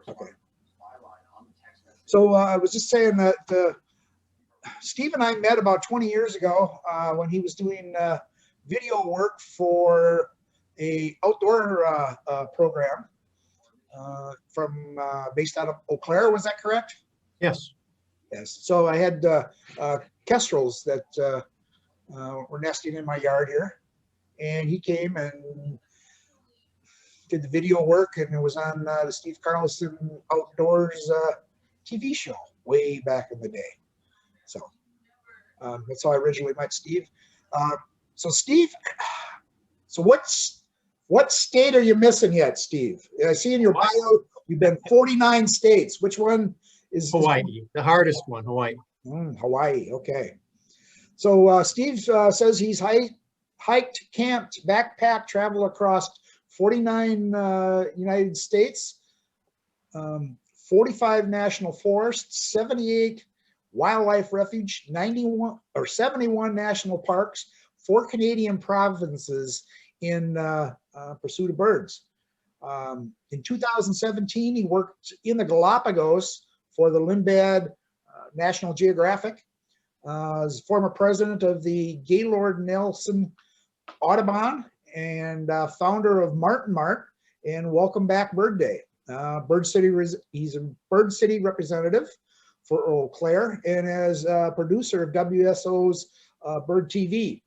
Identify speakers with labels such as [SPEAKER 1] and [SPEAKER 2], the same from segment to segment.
[SPEAKER 1] Okay. So I was just saying that Steve and I met about 20 years ago when he was doing video work for a outdoor program from based out of Eau Claire. Was that correct?
[SPEAKER 2] Yes.
[SPEAKER 1] Yes. So I had kestrels that were nesting in my yard here, and he came and did the video work, and it was on the Steve Carlson Outdoors TV show way back in the day. So that's how I originally met Steve. So Steve, so what state are you missing yet, Steve? I see in your bio you've been 49 states. Which one is
[SPEAKER 2] Hawaii? The hardest one, Hawaii.
[SPEAKER 1] Hawaii. Okay. So Steve says he's hiked, camped, backpacked, traveled across 49 United States, 45 national forests, 78 wildlife refuge, 91 or 71 national parks, 4 Canadian provinces in pursuit of birds. In 2017, he worked in the Galapagos for the Lindblad National Geographic. As former president of the Gaylord Nelson Audubon and founder of Martin Mart and Welcome Back Bird Day. He's a Bird City representative for Eau Claire and as producer of WSO's Bird TV.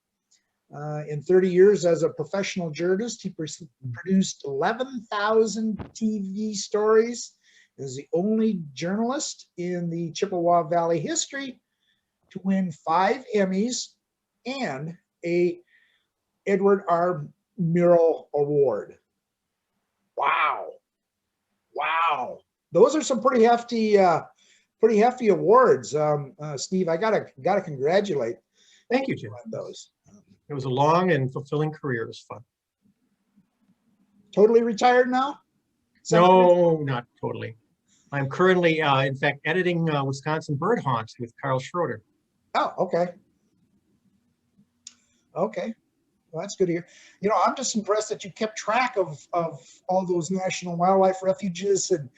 [SPEAKER 1] In 30 years as a professional journalist, he produced 11,000 TV stories. Is the only journalist in the Chippewa Valley history to win 5 Emmys and a Edward R. Murrow Award. Wow. Wow. Those are some pretty hefty awards. Steve, I gotta congratulate.
[SPEAKER 2] Thank you, Jim.
[SPEAKER 1] On those.
[SPEAKER 2] It was a long and fulfilling career. It was fun.
[SPEAKER 1] Totally retired now?
[SPEAKER 2] No, not totally. I'm currently, in fact, editing Wisconsin Bird Haunts with Carl Schroeder.
[SPEAKER 1] Oh, okay. Okay. Well, that's good to hear. You know, I'm just impressed that you kept track of all those national wildlife refuges and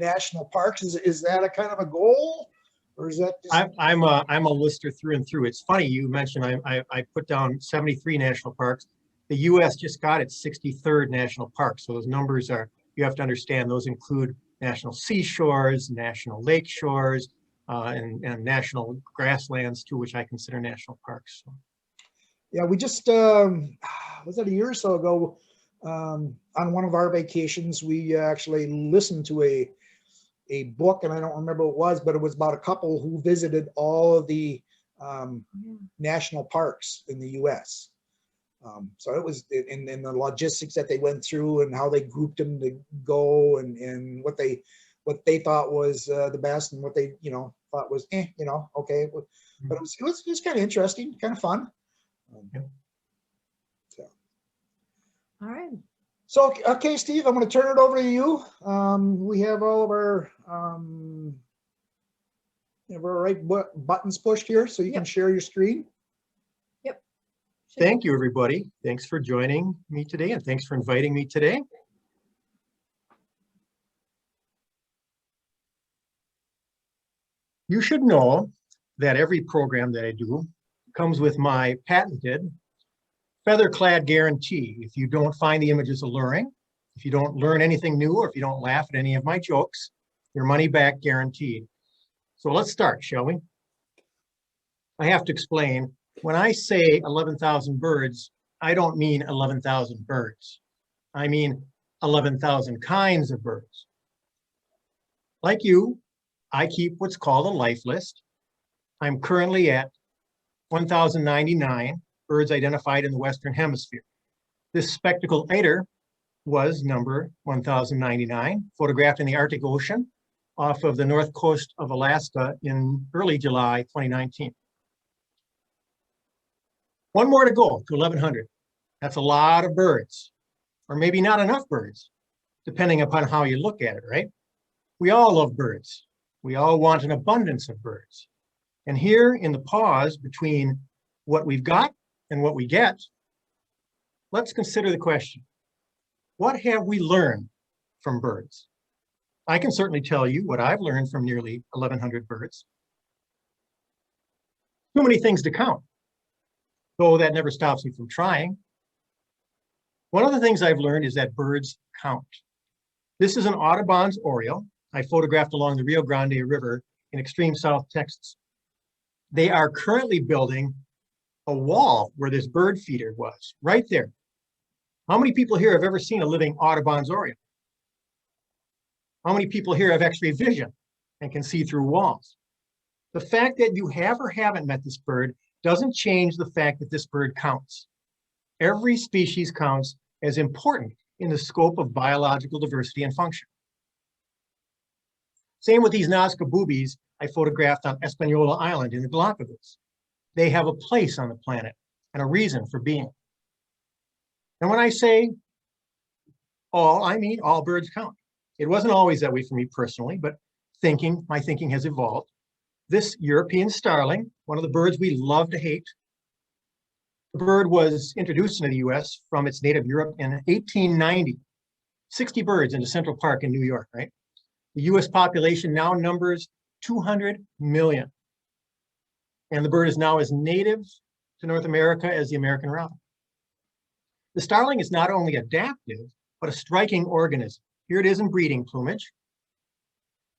[SPEAKER 1] national parks. Is that a kind of a goal, or is that just...
[SPEAKER 2] I'm a lister through and through. It's funny you mentioned I put down 73 national parks. The U.S. just got its 63rd national park. So those numbers are, you have to understand, those include national seashores, national lake shores, and national grasslands too, which I consider national parks. So.
[SPEAKER 1] Yeah, we just, was that a year or so ago, on one of our vacations, we actually listened to a book, and I don't remember what it was, but it was about a couple who visited all of the national parks in the U.S. So it was in the logistics that they went through and how they grouped them to go and what they thought was the best and what they thought was okay. But it was kind of interesting, kind of fun.
[SPEAKER 3] All right.
[SPEAKER 1] So okay, Steve, I'm going to turn it over to you. We have all of our right buttons pushed here, so you can share your screen.
[SPEAKER 3] Yep.
[SPEAKER 2] Thank you, everybody. Thanks for joining me today, and thanks for inviting me today. You should know that every program that I do comes with my patented feather-clad guarantee. If you don't find the images alluring, if you don't learn anything new, or if you don't laugh at any of my jokes, your money back guaranteed. So let's start, shall we? I have to explain, when I say 11,000 birds, I don't mean 11,000 birds. I mean 11,000 kinds of birds. Like you, I keep what's called a life list. I'm currently at 1,099 birds identified in the Western Hemisphere. This spectacled eider was number 1,099, photographed in the Arctic Ocean off of the north coast of Alaska in early July 2019. One more to go to 1,100. That's a lot of birds, or maybe not enough birds, depending upon how you look at it, right? We all love birds. We all want an abundance of birds. And here in the pause between what we've got and what we get, let's consider the question: what have we learned from birds? I can certainly tell you what I've learned from nearly 1,100 birds. Too many things to count, though that never stops me from trying. One of the things I've learned is that birds count. This is an Audubon's oriole I photographed along the Rio Grande River in extreme South Texas. They are currently building a wall where this bird feeder was, right there. How many people here have ever seen a living Audubon's oriole? How many people here have X-ray vision and can see through walls? The fact that you have or haven't met this bird doesn't change the fact that this bird counts. Every species counts as important in the scope of biological diversity and function. Same with these Nazca boobies I photographed on Espanola Island in the Galapagos. They have a place on the planet and a reason for being. And when I say all, I mean all birds count. It wasn't always that way for me personally, but my thinking has evolved. This European starling, one of the birds we love to hate, the bird was introduced into the US from its native Europe in 1890. 60 birds into Central Park in New York, right? The US population now numbers 200 million. And the bird is now as native to North America as the American robin. The starling is not only adaptive, but a striking organism. Here it is in breeding plumage.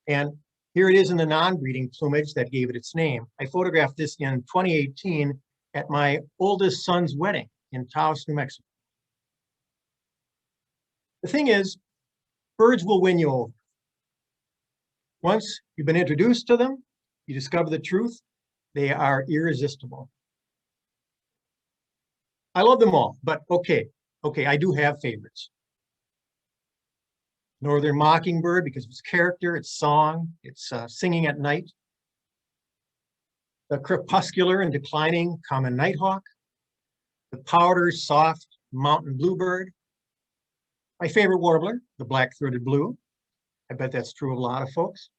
[SPEAKER 2] And here it is in the non-breeding plumage that gave it its name. I photographed this in 2018 at my oldest son's wedding in Taos, New Mexico. The thing is, birds will win you over. Once you've been introduced to them, you discover the truth, they are irresistible. I love them all, but okay, I do have favorites. Northern mockingbird because of its character, its song, its singing at night. The crepuscular and declining common nighthawk. The powder soft mountain bluebird. My favorite warbler, the black-throated blue. I bet that's true of a lot of folks.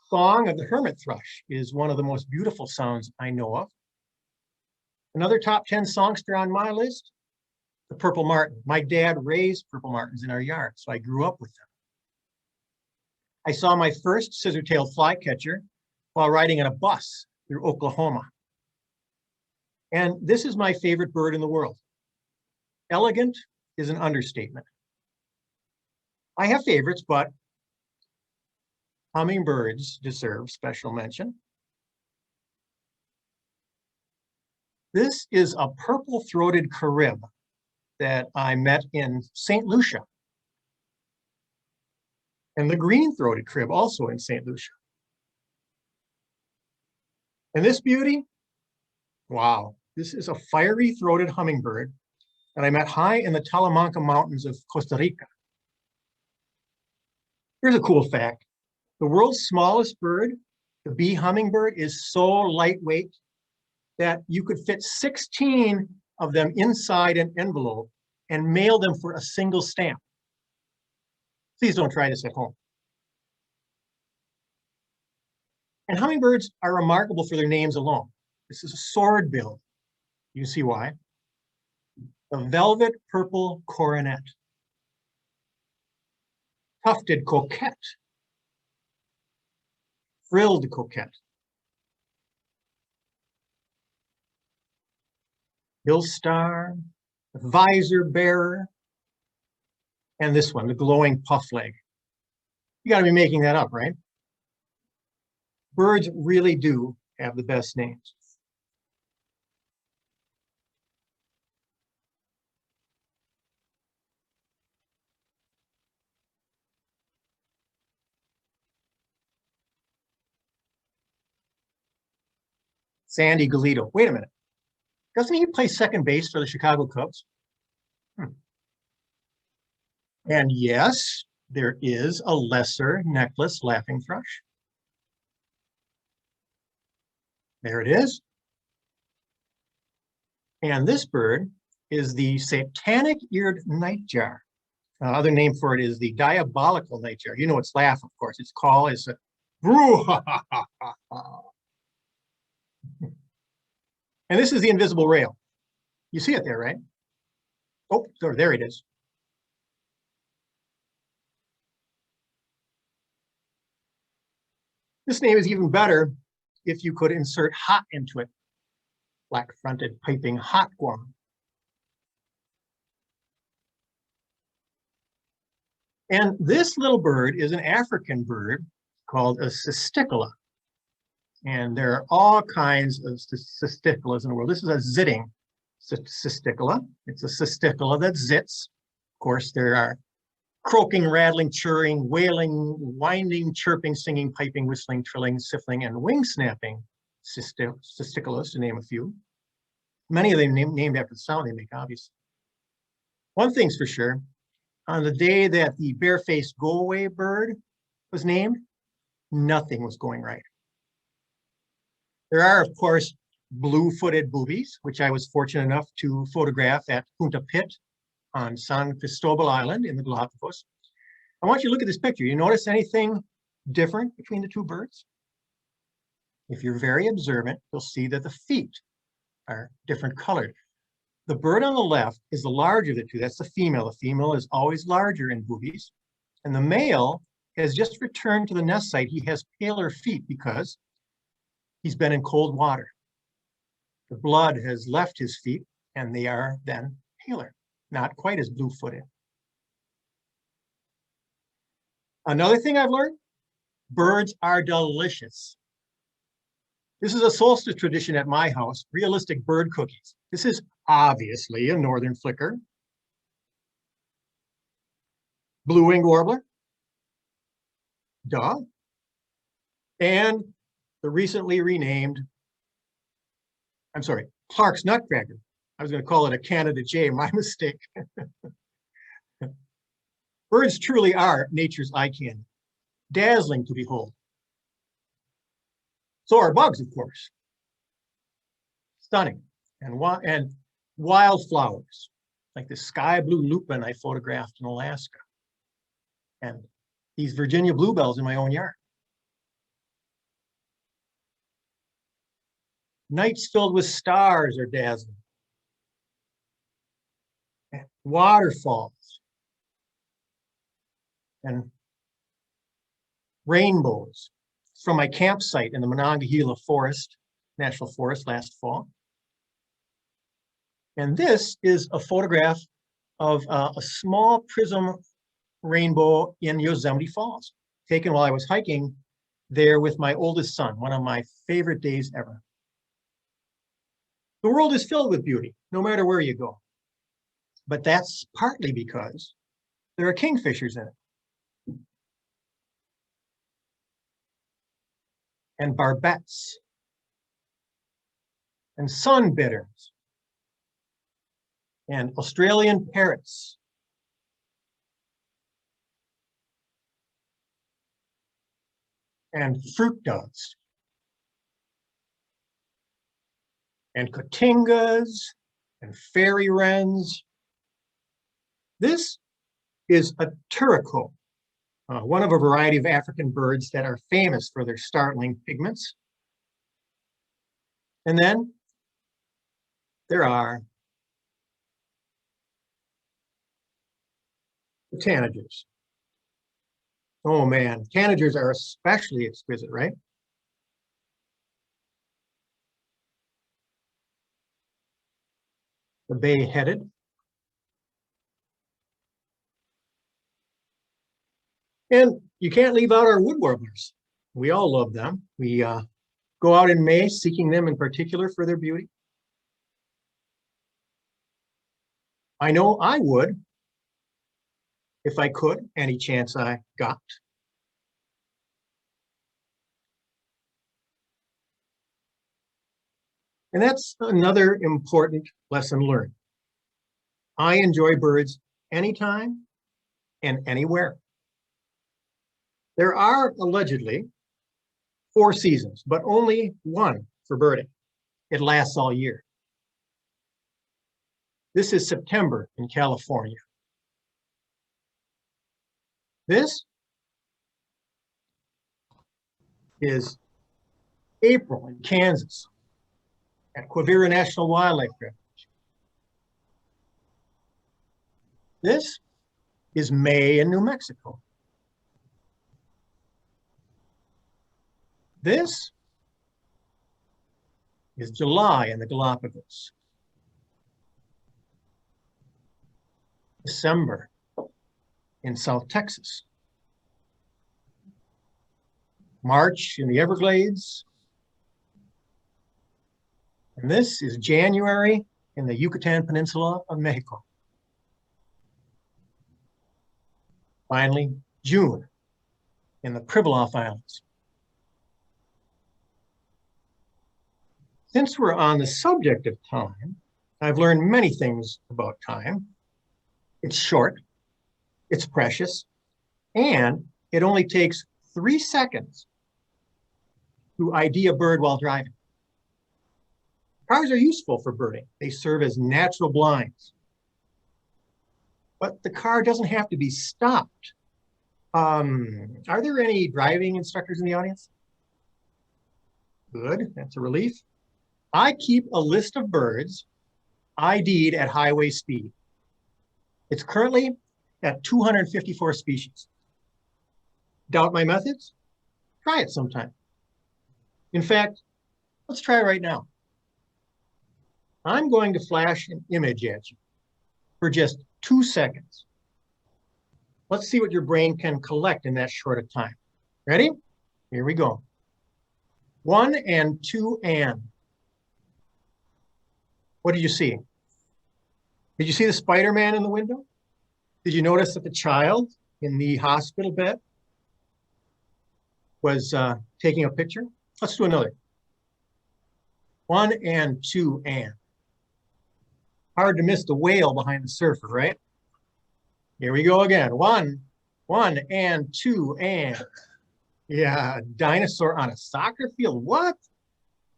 [SPEAKER 2] Song of the hermit thrush is one of the most beautiful sounds I know of. Another top 10 songster on my list, the purple martin. My dad raised purple martins in our yard, so I grew up with them. I saw my first scissor-tailed flycatcher while riding in a bus through Oklahoma. And this is my favorite bird in the world. Elegant is an understatement. I have favorites, but hummingbirds deserve special mention. This is a purple-throated carib that I met in St. Lucia. And the green-throated carib also in St. Lucia. And this beauty, wow, this is a fiery-throated hummingbird that I met high in the Talamanca Mountains of Costa Rica. Here's a cool fact. The world's smallest bird, the bee hummingbird, is so lightweight that you could fit 16 of them inside an envelope and mail them for a single stamp. Please don't try this at home. And hummingbirds are remarkable for their names alone. This is a swordbill. You see why. The velvet purple coronet. Tufted coquette. Frilled coquette. Hill star, the visor bearer, and this one, the glowing puff leg. You got to be making that up, right? Birds really do have the best names. Sandy Galito. Wait a minute. Doesn't he play second base for the Chicago Cubs? And yes, there is a lesser necklace laughing thrush. There it is. And this bird is the satanic-eared nightjar. Other name for it is the diabolical nightjar. You know its laugh, of course. Its call is a brouhaha. And this is the invisible rail. You see it there, right? Oh, there it is. This name is even better if you could insert hot into it. Black-fronted piping hotworm. And this little bird is an African bird called a cisticola. And there are all kinds of cisticolas in the world. This is a zitting cisticola. It's a cisticola that zits. Of course, there are croaking, rattling, churring, wailing, winding, chirping, singing, piping, whistling, trilling, siffling, and wing snapping cisticolas, to name a few. Many of them named after the sound they make, obviously. One thing's for sure, on the day that the barefaced go-away bird was named, nothing was going right. There are, of course, blue-footed boobies, which I was fortunate enough to photograph at Punta Pit on San Cristobal Island in the Galapagos. I want you to look at this picture. You notice anything different between the two birds? If you're very observant, you'll see that the feet are different colored. The bird on the left is the larger of the two. That's the female. The female is always larger in boobies. And the male has just returned to the nest site. He has paler feet because he's been in cold water. The blood has left his feet and they are then paler, not quite as blue-footed. Another thing I've learned, birds are delicious. This is a solstice tradition at my house, realistic bird cookies. This is obviously a northern flicker. Blue-winged warbler, duh. And the recently renamed, Clark's nutcracker. I was going to call it a Canada Jay, my mistake. Birds truly are nature's eye candy, dazzling to behold. So are bugs, of course. Stunning. And wildflowers, like the sky blue lupin I photographed in Alaska. And these Virginia bluebells in my own yard. Nights filled with stars are dazzling. And waterfalls. And rainbows from my campsite in the Monongahela Forest, National Forest last fall. And this is a photograph of a small prism rainbow in Yosemite Falls, taken while I was hiking there with my oldest son, one of my favorite days ever. The world is filled with beauty, no matter where you go. But that's partly because there are kingfishers in it. And barbettes. And sunbitters. And Australian parrots. And fruit doves. And cotingas and fairy wrens. This is a turaco, one of a variety of African birds that are famous for their startling pigments. And then there are the tanagers. Oh man, tanagers are especially exquisite, right? The bay-headed. And you can't leave out our wood warblers. We all love them. We go out in May seeking them in particular for their beauty. I know I would if I could, any chance I got. And that's another important lesson learned. I enjoy birds anytime and anywhere. There are allegedly 4 seasons, but only one for birding. It lasts all year. This is September in California. This is April in Kansas at Quivira National Wildlife Refuge. This is May in New Mexico. This is July in the Galapagos. December in South Texas. March in the Everglades. And this is January in the Yucatan Peninsula of Mexico. Finally, June in the Pribilof Islands. Since we're on the subject of time, I've learned many things about time. It's short, it's precious, and it only takes 3 seconds to ID a bird while driving. Cars are useful for birding. They serve as natural blinds. But the car doesn't have to be stopped. Are there any driving instructors in the audience? Good, that's a relief. I keep a list of birds ID'd at highway speed. It's currently at 254 species. Doubt my methods? Try it sometime. In fact, let's try it right now. I'm going to flash an image at you for just 2 seconds. Let's see what your brain can collect in that short a time. Ready? Here we go. 1 and 2 and. What did you see? Did you see the Spider-Man in the window? Did you notice that the child in the hospital bed was taking a picture? Let's do another. 1 and 2 and. Hard to miss the whale behind the surfer, right? Here we go again. 1 and 2 and. Yeah, dinosaur on a soccer field. What?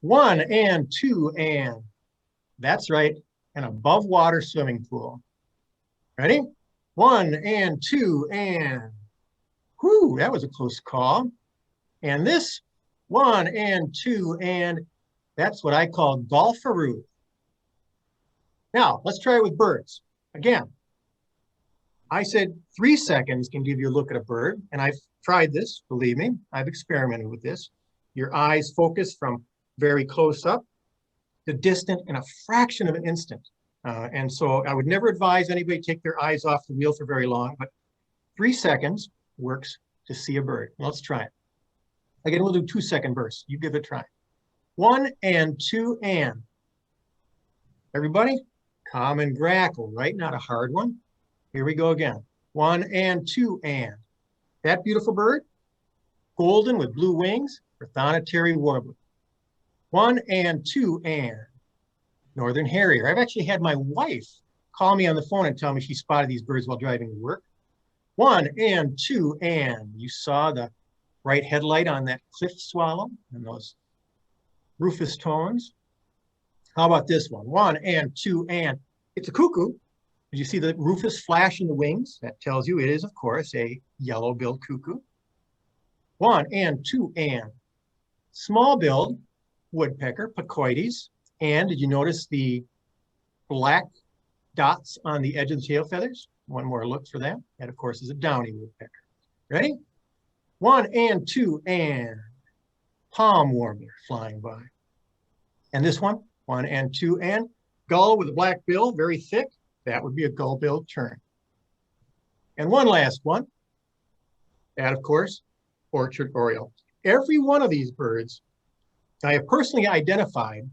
[SPEAKER 2] 1 and 2 and. That's right, an above water swimming pool. Ready? 1 and 2 and. Whew, that was a close call. And this 1 and 2 and, that's what I call golfaroo. Now, let's try it with birds. Again, I said 3 seconds can give you a look at a bird, and I've tried this, believe me, I've experimented with this. Your eyes focus from very close up to distant in a fraction of an instant. And so I would never advise anybody take their eyes off the wheel for very long, but 3 seconds works to see a bird. Let's try it. Again, we'll do 2-second bursts. You give it a try. 1 and 2 and. Everybody, common grackle, right? Not a hard one. Here we go again. 1 and 2 and. That beautiful bird, golden with blue wings, Prothonotary warbler. 1 and 2 and. Northern harrier. I've actually had my wife call me on the phone and tell me she spotted these birds while driving to work. 1 and 2 and. You saw the bright headlight on that cliff swallow and those rufous tones. How about this one? 1 and 2 and. It's a cuckoo. Did you see the rufous flash in the wings? That tells you it is, of course, a yellow-billed cuckoo. 1 and 2 and. Small-billed woodpecker, Picoides. And did you notice the black dots on the edge of the tail feathers? One more look for that. That, of course, is a downy woodpecker. Ready? 1 and 2 and. Palm warbler flying by. And this one, 1 and 2 and. Gull with a black bill, very thick. That would be a gull-billed tern. And one last one. That, of course, orchard oriole. Every one of these birds I have personally identified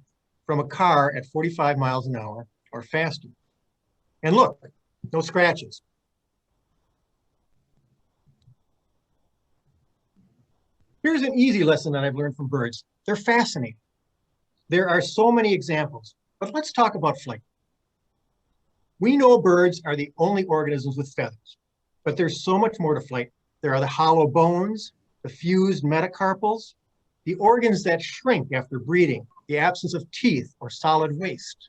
[SPEAKER 2] from a car at 45 miles an hour or faster. And look, no scratches. Here's an easy lesson that I've learned from birds. They're fascinating. There are so many examples, but let's talk about flight. We know birds are the only organisms with feathers, but there's so much more to flight. There are the hollow bones, the fused metacarpals, the organs that shrink after breeding, the absence of teeth or solid waste.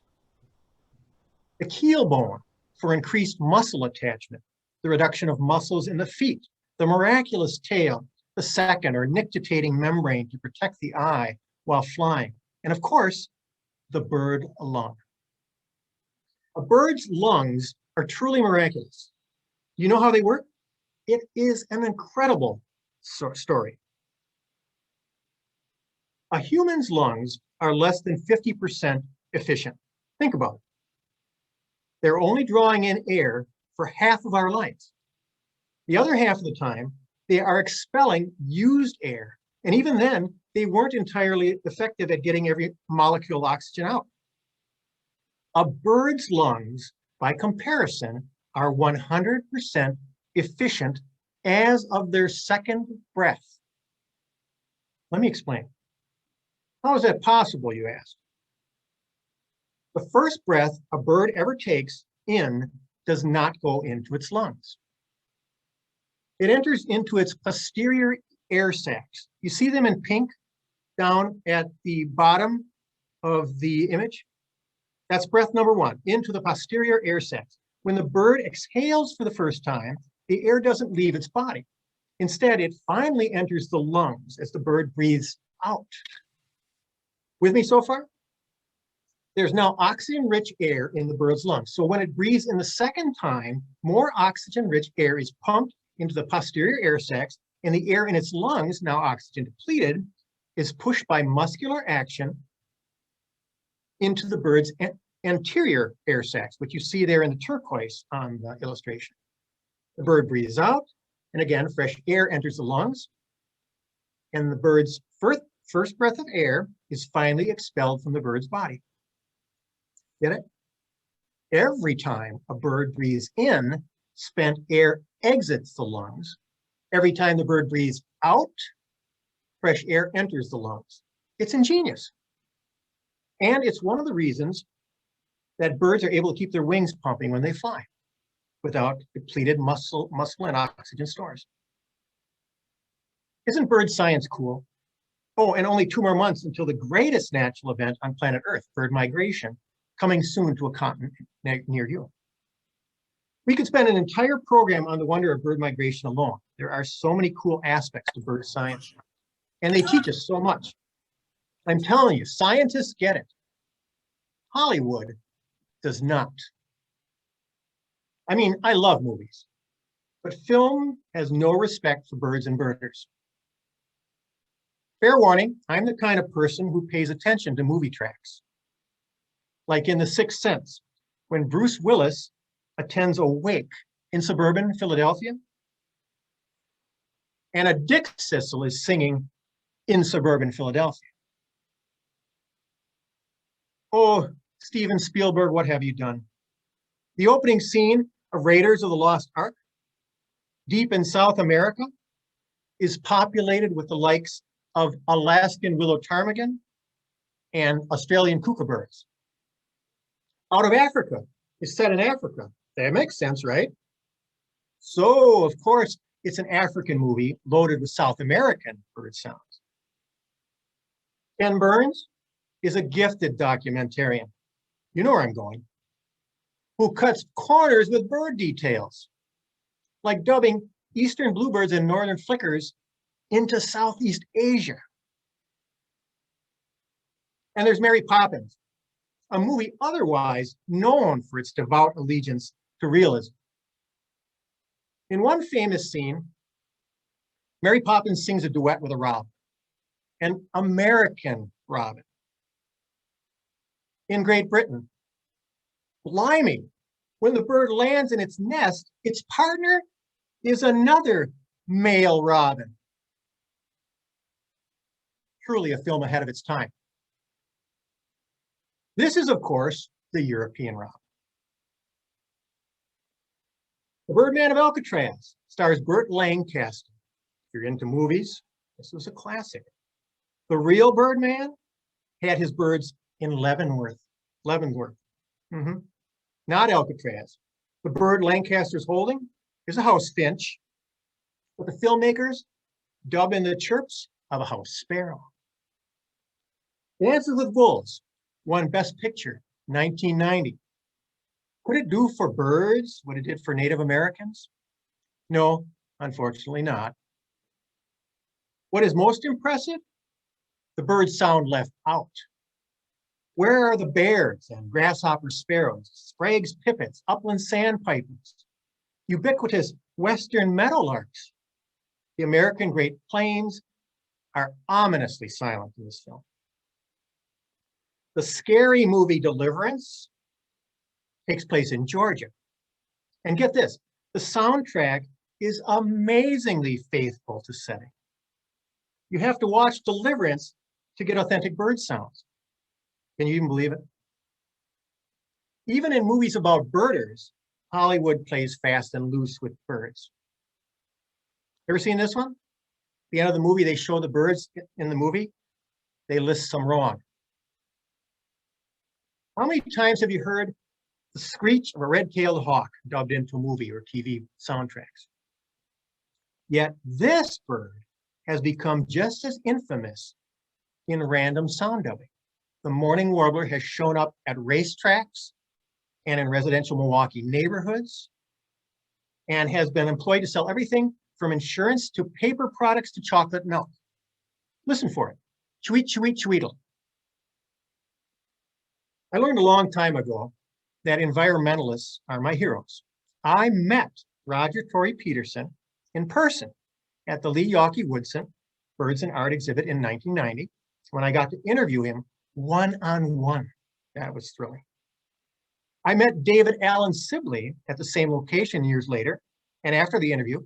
[SPEAKER 2] The keel bone for increased muscle attachment, the reduction of muscles in the feet, the miraculous tail, the second or nictitating membrane to protect the eye while flying, and of course, the bird lung. A bird's lungs are truly miraculous. You know how they work? It is an incredible story. A human's lungs are less than 50% efficient. Think about it. They're only drawing in air for half of our lives. The other half of the time, they are expelling used air. And even then, they weren't entirely effective at getting every molecule of oxygen out. A bird's lungs, by comparison, are 100% efficient as of their second breath. Let me explain. How is that possible, you ask? The first breath a bird ever takes in does not go into its lungs. It enters into its posterior air sacs. You see them in pink down at the bottom of the image? That's breath number one, into the posterior air sacs. When the bird exhales for the first time, the air doesn't leave its body. Instead, it finally enters the lungs as the bird breathes out. With me so far? There's now oxygen-rich air in the bird's lungs. So when it breathes in the second time, more oxygen-rich air is pumped into the posterior air sacs, and the air in its lungs, now oxygen depleted, is pushed by muscular action into the bird's anterior air sacs, which you see there in the turquoise on the illustration. The bird breathes out, and again, fresh air enters the lungs, and the bird's first breath of air is finally expelled from the bird's body. Get it? Every time a bird breathes in, spent air exits the lungs. Every time the bird breathes out, fresh air enters the lungs. It's ingenious. And it's one of the reasons that birds are able to keep their wings pumping when they fly without depleted muscle and oxygen stores. Isn't bird science cool? Oh, and only 2 more months until the greatest natural event on planet Earth, bird migration, coming soon to a continent near you. We could spend an entire program on the wonder of bird migration alone. There are so many cool aspects to bird science, and they teach us so much. I'm telling you, scientists get it. Hollywood does not. I mean, I love movies, but film has no respect for birds and birders. Fair warning, I'm the kind of person who pays attention to movie tracks. Like in The Sixth Sense, when Bruce Willis attends a wake in suburban Philadelphia, and a dick thistle is singing in suburban Philadelphia. Oh, Steven Spielberg, what have you done? The opening scene of Raiders of the Lost Ark, deep in South America, is populated with the likes of Alaskan willow ptarmigan and Australian kookaburras. Out of Africa is set in Africa. That makes sense, right? So, of course, it's an African movie loaded with South American bird sounds. Ken Burns is a gifted documentarian. You know where I'm going. Who cuts corners with bird details, like dubbing eastern bluebirds and northern flickers into Southeast Asia. And there's Mary Poppins, a movie otherwise known for its devout allegiance to realism. In one famous scene, Mary Poppins sings a duet with a robin, an American robin. In Great Britain, blimey, when the bird lands in its nest, its partner is another male robin. Truly a film ahead of its time. This is, of course, the European robin. The Birdman of Alcatraz stars Burt Lancaster. If you're into movies, this was a classic. The real Birdman had his birds in Leavenworth. Not Alcatraz. The bird Lancaster's holding is a house finch, but the filmmakers dub in the chirps of a house sparrow. Dances with Wolves won Best Picture, 1990. Could it do for birds what it did for Native Americans? No, unfortunately not. What is most impressive? The bird sound left out. Where are the bears and grasshopper sparrows, spragues pipits, upland sandpipers, ubiquitous western meadowlarks? The American Great Plains are ominously silent in this film. The scary movie Deliverance takes place in Georgia. And get this, the soundtrack is amazingly faithful to setting. You have to watch Deliverance to get authentic bird sounds. Can you even believe it? Even in movies about birders, Hollywood plays fast and loose with birds. Ever seen this one? At the end of the movie, they show the birds in the movie. They list some wrong. How many times have you heard the screech of a red-tailed hawk dubbed into a movie or TV soundtracks? Yet this bird has become just as infamous in random sound dubbing. The mourning warbler has shown up at racetracks and in residential Milwaukee neighborhoods, and has been employed to sell everything from insurance to paper products to chocolate milk. Listen for it. Chweet, chweet, chweetle. I learned a long time ago that environmentalists are my heroes. I met Roger Torrey Peterson in person at the Lee Yawkey Woodson Birds and Art exhibit in 1990, when I got to interview him one-on-one. That was thrilling. I met David Allen Sibley at the same location years later, and after the interview,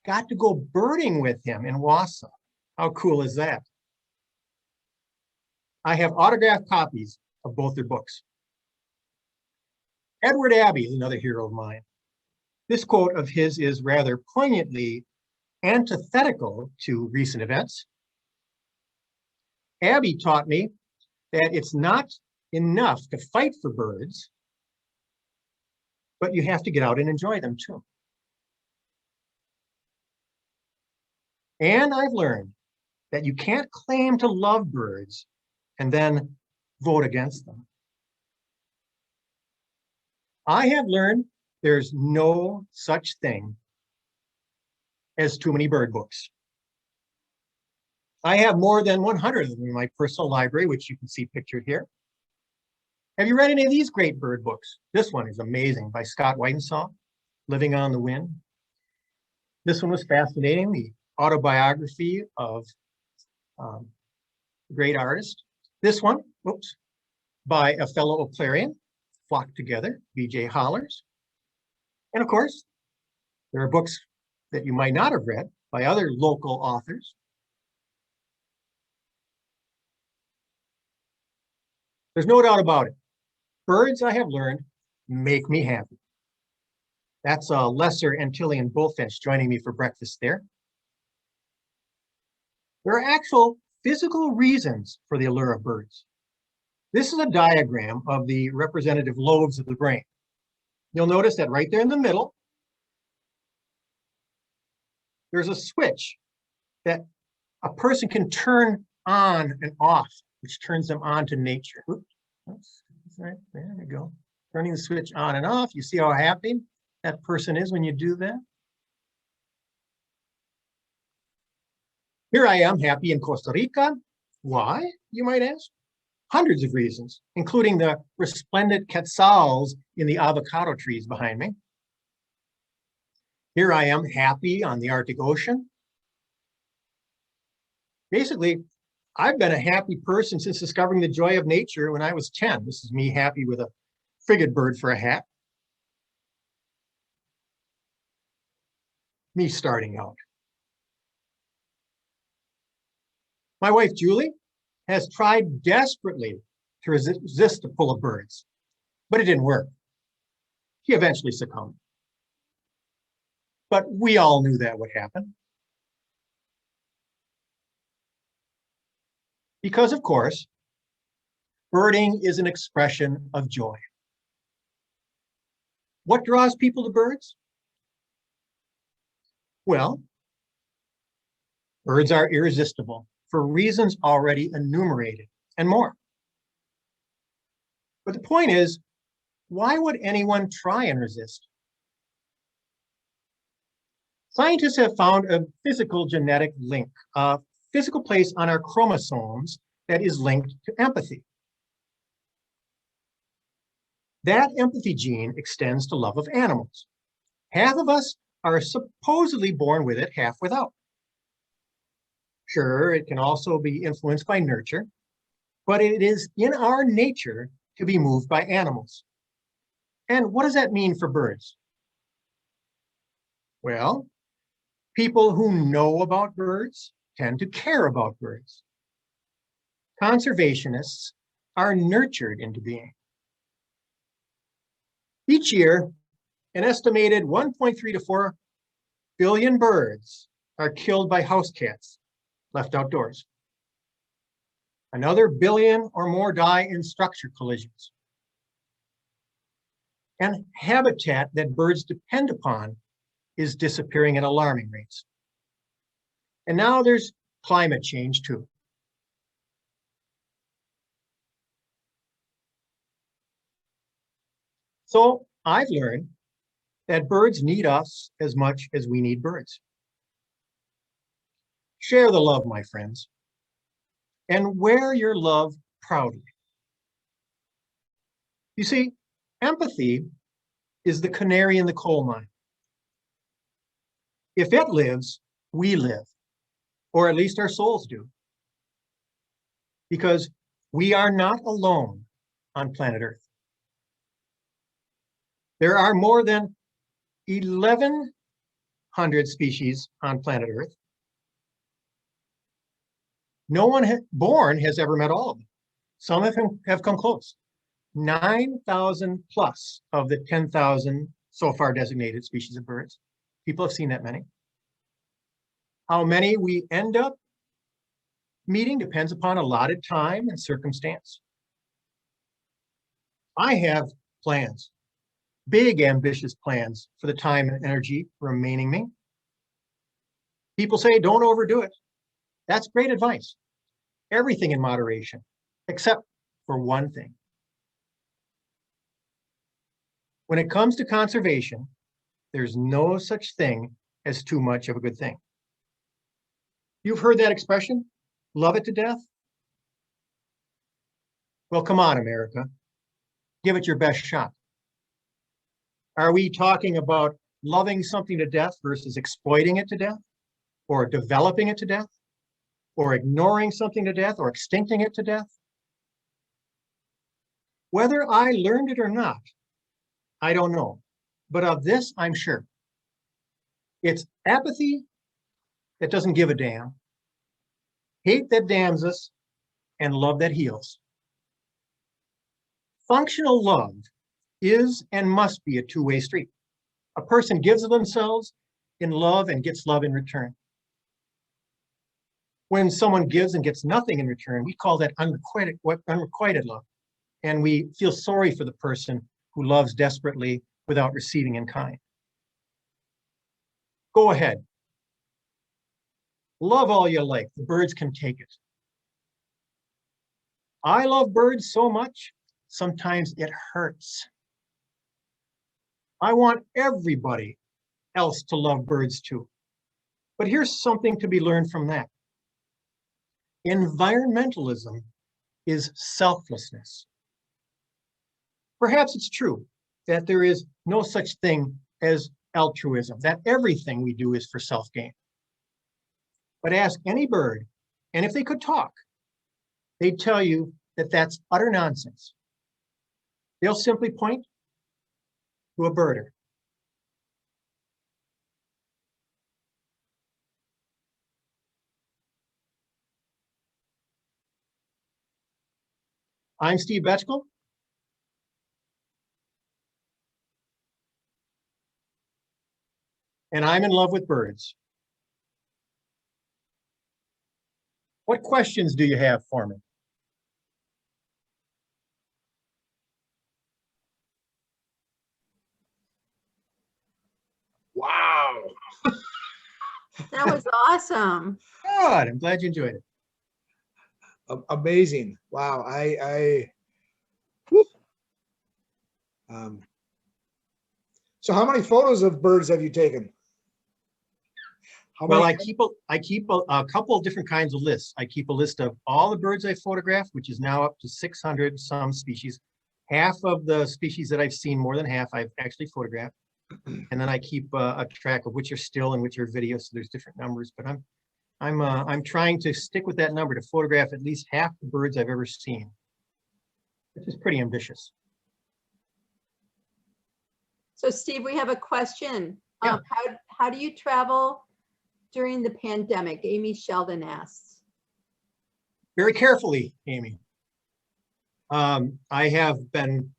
[SPEAKER 2] got to go birding with him in Wausau. How cool is that? I have autographed copies of both their books. Edward Abbey is another hero of mine. This quote of his is rather poignantly antithetical to recent events. Abbey taught me that it's not enough to fight for birds, but you have to get out and enjoy them too. And I've learned that you can't claim to love birds and then vote against them. I have learned there's no such thing as too many bird books. I have more than 100 of them in my personal library, which you can see pictured here. Have you read any of these great bird books? This one is amazing, by Scott Weidensaw, Living on the Wind. This one was fascinating, the autobiography of a great artist. This one, whoops, by a fellow O'Clarian, Flock Together, B.J. Hollers. And of course, there are books that you might not have read by other local authors. There's no doubt about it. Birds, I have learned, make me happy. That's a lesser Antillean bullfinch joining me for breakfast there. There are actual physical reasons for the allure of birds. This is a diagram of the representative lobes of the brain. You'll notice that right there in the middle, there's a switch that a person can turn on and off, which turns them on to nature. Oops, right, there we go. Turning the switch on and off. You see how happy that person is when you do that? Here I am, happy in Costa Rica. Why, you might ask? Hundreds of reasons, including the resplendent quetzals in the avocado trees behind me. Here I am, happy on the Arctic Ocean. Basically, I've been a happy person since discovering the joy of nature when I was 10. This is me happy with a frigate bird for a hat. Me starting out. My wife, Julie, has tried desperately to resist the pull of birds, but it didn't work. She eventually succumbed. But we all knew that would happen. Because, of course, birding is an expression of joy. What draws people to birds? Well, birds are irresistible for reasons already enumerated and more. But the point is, why would anyone try and resist? Scientists have found a physical genetic link, a physical place on our chromosomes that is linked to empathy. That empathy gene extends to love of animals. Half of us are supposedly born with it, half without. Sure, it can also be influenced by nurture, but it is in our nature to be moved by animals. And what does that mean for birds? Well, people who know about birds tend to care about birds. Conservationists are nurtured into being. Each year, an estimated 1.3 to 4 billion birds are killed by house cats left outdoors. Another billion or more die in structure collisions. And habitat that birds depend upon is disappearing at alarming rates. And now there's climate change too. So I've learned that birds need us as much as we need birds. Share the love, my friends, and wear your love proudly. You see, empathy is the canary in the coal mine. If it lives, we live, or at least our souls do, because we are not alone on planet Earth. There are more than 1,100 species on planet Earth. No one born has ever met all of them. Some have come close. 9,000 plus of the 10,000 so far designated species of birds. People have seen that many. How many we end up meeting depends upon allotted time and circumstance. I have plans, big ambitious plans for the time and energy remaining me. People say, don't overdo it. That's great advice. Everything in moderation, except for one thing. When it comes to conservation, there's no such thing as too much of a good thing. You've heard that expression, love it to death? Well, come on, America. Give it your best shot. Are we talking about loving something to death versus exploiting it to death, or developing it to death, or ignoring something to death, or extincting it to death? Whether I learned it or not, I don't know. But of this, I'm sure. It's apathy that doesn't give a damn, hate that damns us, and love that heals. Functional love is and must be a two-way street. A person gives of themselves in love and gets love in return. When someone gives and gets nothing in return, we call that unrequited love. And we feel sorry for the person who loves desperately without receiving in kind. Go ahead. Love all you like. The birds can take it. I love birds so much, sometimes it hurts. I want everybody else to love birds too. But here's something to be learned from that. Environmentalism is selflessness. Perhaps it's true that there is no such thing as altruism, that everything we do is for self-gain. But ask any bird, and if they could talk, they'd tell you that that's utter nonsense. They'll simply point to a birder. I'm Steve Betchkal. And I'm in love with birds. What questions do you have for me?
[SPEAKER 1] Wow.
[SPEAKER 3] That was awesome.
[SPEAKER 2] Good, I'm glad you enjoyed it.
[SPEAKER 1] Amazing. Wow. Whew. So how many photos of birds have you taken?
[SPEAKER 2] Well, I keep a couple of different kinds of lists. I keep a list of all the birds I photographed, which is now up to 600 some species. Half of the species that I've seen, more than half, I've actually photographed. And then I keep a track of which are still and which are video, so there's different numbers. But I'm trying to stick with that number to photograph at least half the birds I've ever seen, which is pretty ambitious.
[SPEAKER 3] So Steve, we have a question.
[SPEAKER 2] Yeah.
[SPEAKER 3] How do you travel during the pandemic? Amy Sheldon asks.
[SPEAKER 2] Very carefully, Amy. I have been,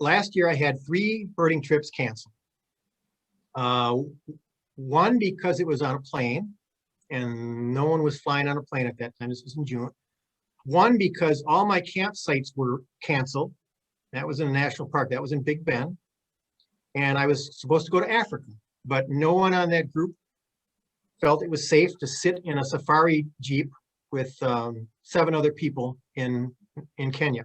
[SPEAKER 2] last year I had 3 birding trips canceled. One because it was on a plane and no one was flying on a plane at that time. This was in June. One because all my campsites were canceled. That was in a national park. That was in Big Bend. And I was supposed to go to Africa, but no one on that group felt it was safe to sit in a safari jeep with 7 other people in Kenya.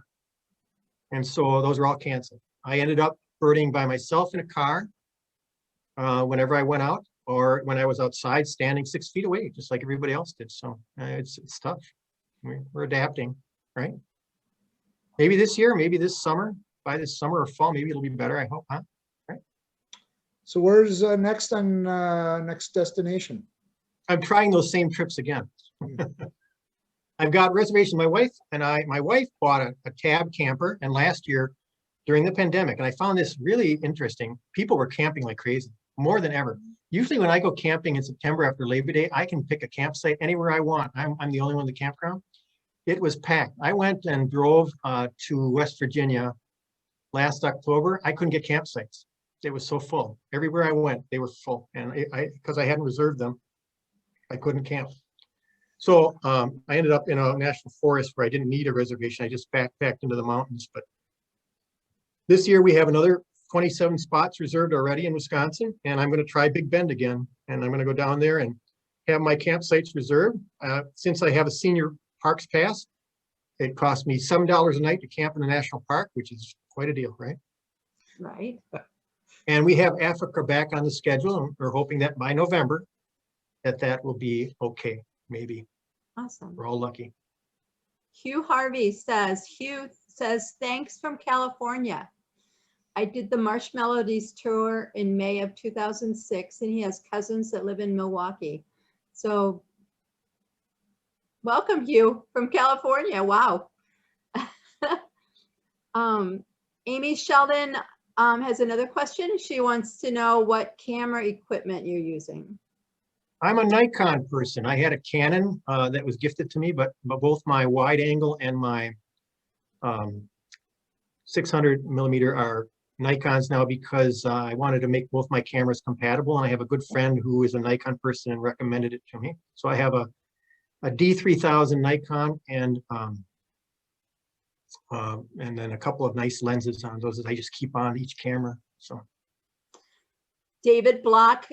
[SPEAKER 2] And so those were all canceled. I ended up birding by myself in a car whenever I went out, or when I was outside standing 6 feet away, just like everybody else did. So it's tough. We're adapting, right? Maybe this year, maybe this summer, by this summer or fall, maybe it'll be better, I hope, huh? Right?
[SPEAKER 1] So where's next on next destination?
[SPEAKER 2] I'm trying those same trips again. I've got reservations. My wife bought a tab camper, and last year during the pandemic, and I found this really interesting. People were camping like crazy, more than ever. Usually when I go camping in September after Labor Day, I can pick a campsite anywhere I want. I'm the only one in the campground. It was packed. I went and drove to West Virginia last October. I couldn't get campsites. It was so full. Everywhere I went, they were full. And because I hadn't reserved them, I couldn't camp. So I ended up in a national forest where I didn't need a reservation. I just backpacked into the mountains. But this year we have another 27 spots reserved already in Wisconsin, and I'm going to try Big Bend again. And I'm going to go down there and have my campsites reserved. Since I have a senior parks pass, it cost me $7 a night to camp in the national park, which is quite a deal, right?
[SPEAKER 3] Right.
[SPEAKER 2] And we have Africa back on the schedule, and we're hoping that by November that will be okay, maybe.
[SPEAKER 3] Awesome.
[SPEAKER 2] We're all lucky.
[SPEAKER 3] Hugh says, thanks from California. I did the Marshmelodies tour in May of 2006, and he has cousins that live in Milwaukee. So welcome, Hugh, from California. Wow. Amy Sheldon has another question. She wants to know what camera equipment you're using.
[SPEAKER 2] I'm a Nikon person. I had a Canon that was gifted to me, but both my wide angle and my 600 millimeter are Nikons now because I wanted to make both my cameras compatible, and I have a good friend who is a Nikon person and recommended it to me. So I have a D3000 Nikon and then a couple of nice lenses on those that I just keep on each camera. So
[SPEAKER 3] David Block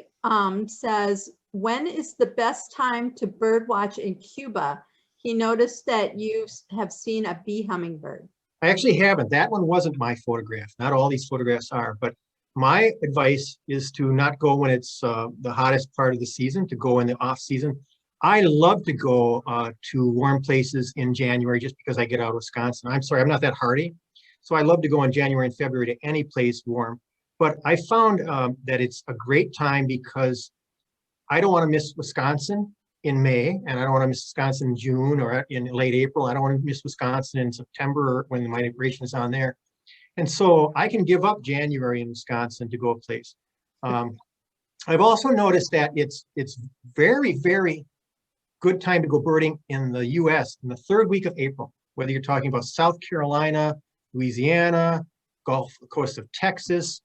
[SPEAKER 3] says, when is the best time to birdwatch in Cuba? He noticed that you have seen a bee hummingbird.
[SPEAKER 2] I actually haven't. That one wasn't my photograph. Not all these photographs are, but my advice is to not go when it's the hottest part of the season, to go in the off season. I love to go to warm places in January just because I get out of Wisconsin. I'm sorry, I'm not that hardy. So I love to go in January and February to any place warm. But I found that it's a great time because I don't want to miss Wisconsin in May, and I don't want to miss Wisconsin in June or in late April. I don't want to miss Wisconsin in September when the migration is on there. And so I can give up January in Wisconsin to go a place. I've also noticed that it's very, very good time to go birding in the US in the 3rd week of April, whether you're talking about South Carolina, Louisiana, Gulf Coast of Texas,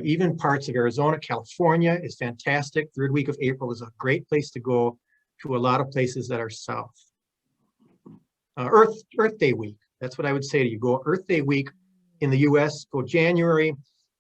[SPEAKER 2] even parts of Arizona. California is fantastic. 3rd week of April is a great place to go to a lot of places that are south. Earth Day week, that's what I would say to you. Go Earth Day week in the US, go January.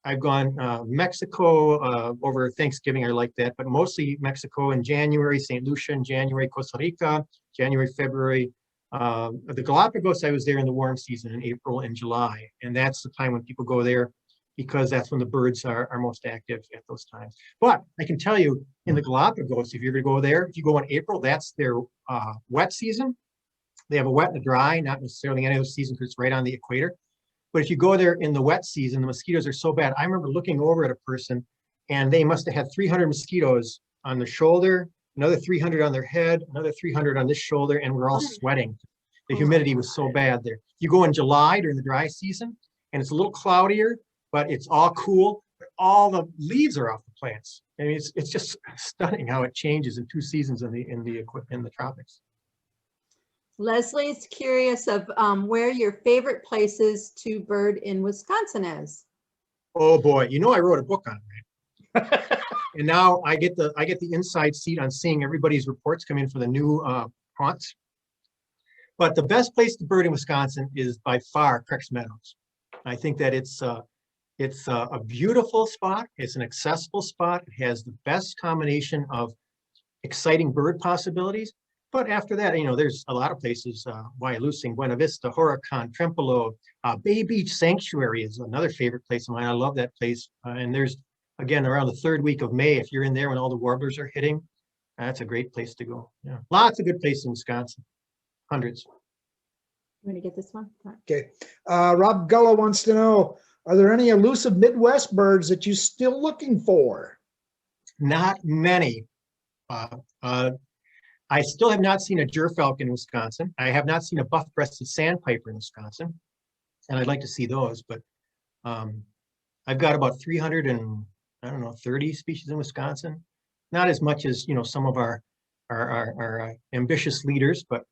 [SPEAKER 2] I've gone Mexico over Thanksgiving, I like that, but mostly Mexico in January, St. Lucia in January, Costa Rica, January, February. The Galapagos, I was there in the warm season in April and July, and that's the time when people go there because that's when the birds are most active at those times. But I can tell you, in the Galapagos, if you ever go there, if you go in April, that's their wet season. They have a wet and a dry, not necessarily any other season because it's right on the equator. But if you go there in the wet season, the mosquitoes are so bad. I remember looking over at a person and they must have had 300 mosquitoes on the shoulder, another 300 on their head, another 300 on this shoulder, and we're all sweating. The humidity was so bad there. You go in July during the dry season, and it's a little cloudier, but it's all cool. All the leaves are off the plants. I mean, it's just stunning how it changes in 2 seasons in the tropics.
[SPEAKER 3] Leslie's curious of where your favorite places to bird in Wisconsin is.
[SPEAKER 2] Oh boy, you know I wrote a book on it, right? And now I get the inside seat on seeing everybody's reports come in for the new haunts. But the best place to bird in Wisconsin is by far Creeks Meadows. I think that it's a beautiful spot. It's an accessible spot. It has the best combination of exciting bird possibilities. But after that, you know, there's a lot of places, Wyalusing, Buena Vista, Horicon, Trempealeau, Bay Beach Sanctuary is another favorite place of mine. I love that place. And there's, again, around the 3rd week of May, if you're in there when all the warblers are hitting, that's a great place to go. Yeah, lots of good places in Wisconsin. Hundreds.
[SPEAKER 3] You want to get this one?
[SPEAKER 1] Okay. Rob Gullo wants to know, are there any elusive Midwest birds that you're still looking for?
[SPEAKER 2] Not many. I still have not seen a gerfalcon in Wisconsin. I have not seen a buff-breasted sandpiper in Wisconsin, and I'd like to see those. But I've got about 330 species in Wisconsin. Not as much as, you know, some of our ambitious leaders, but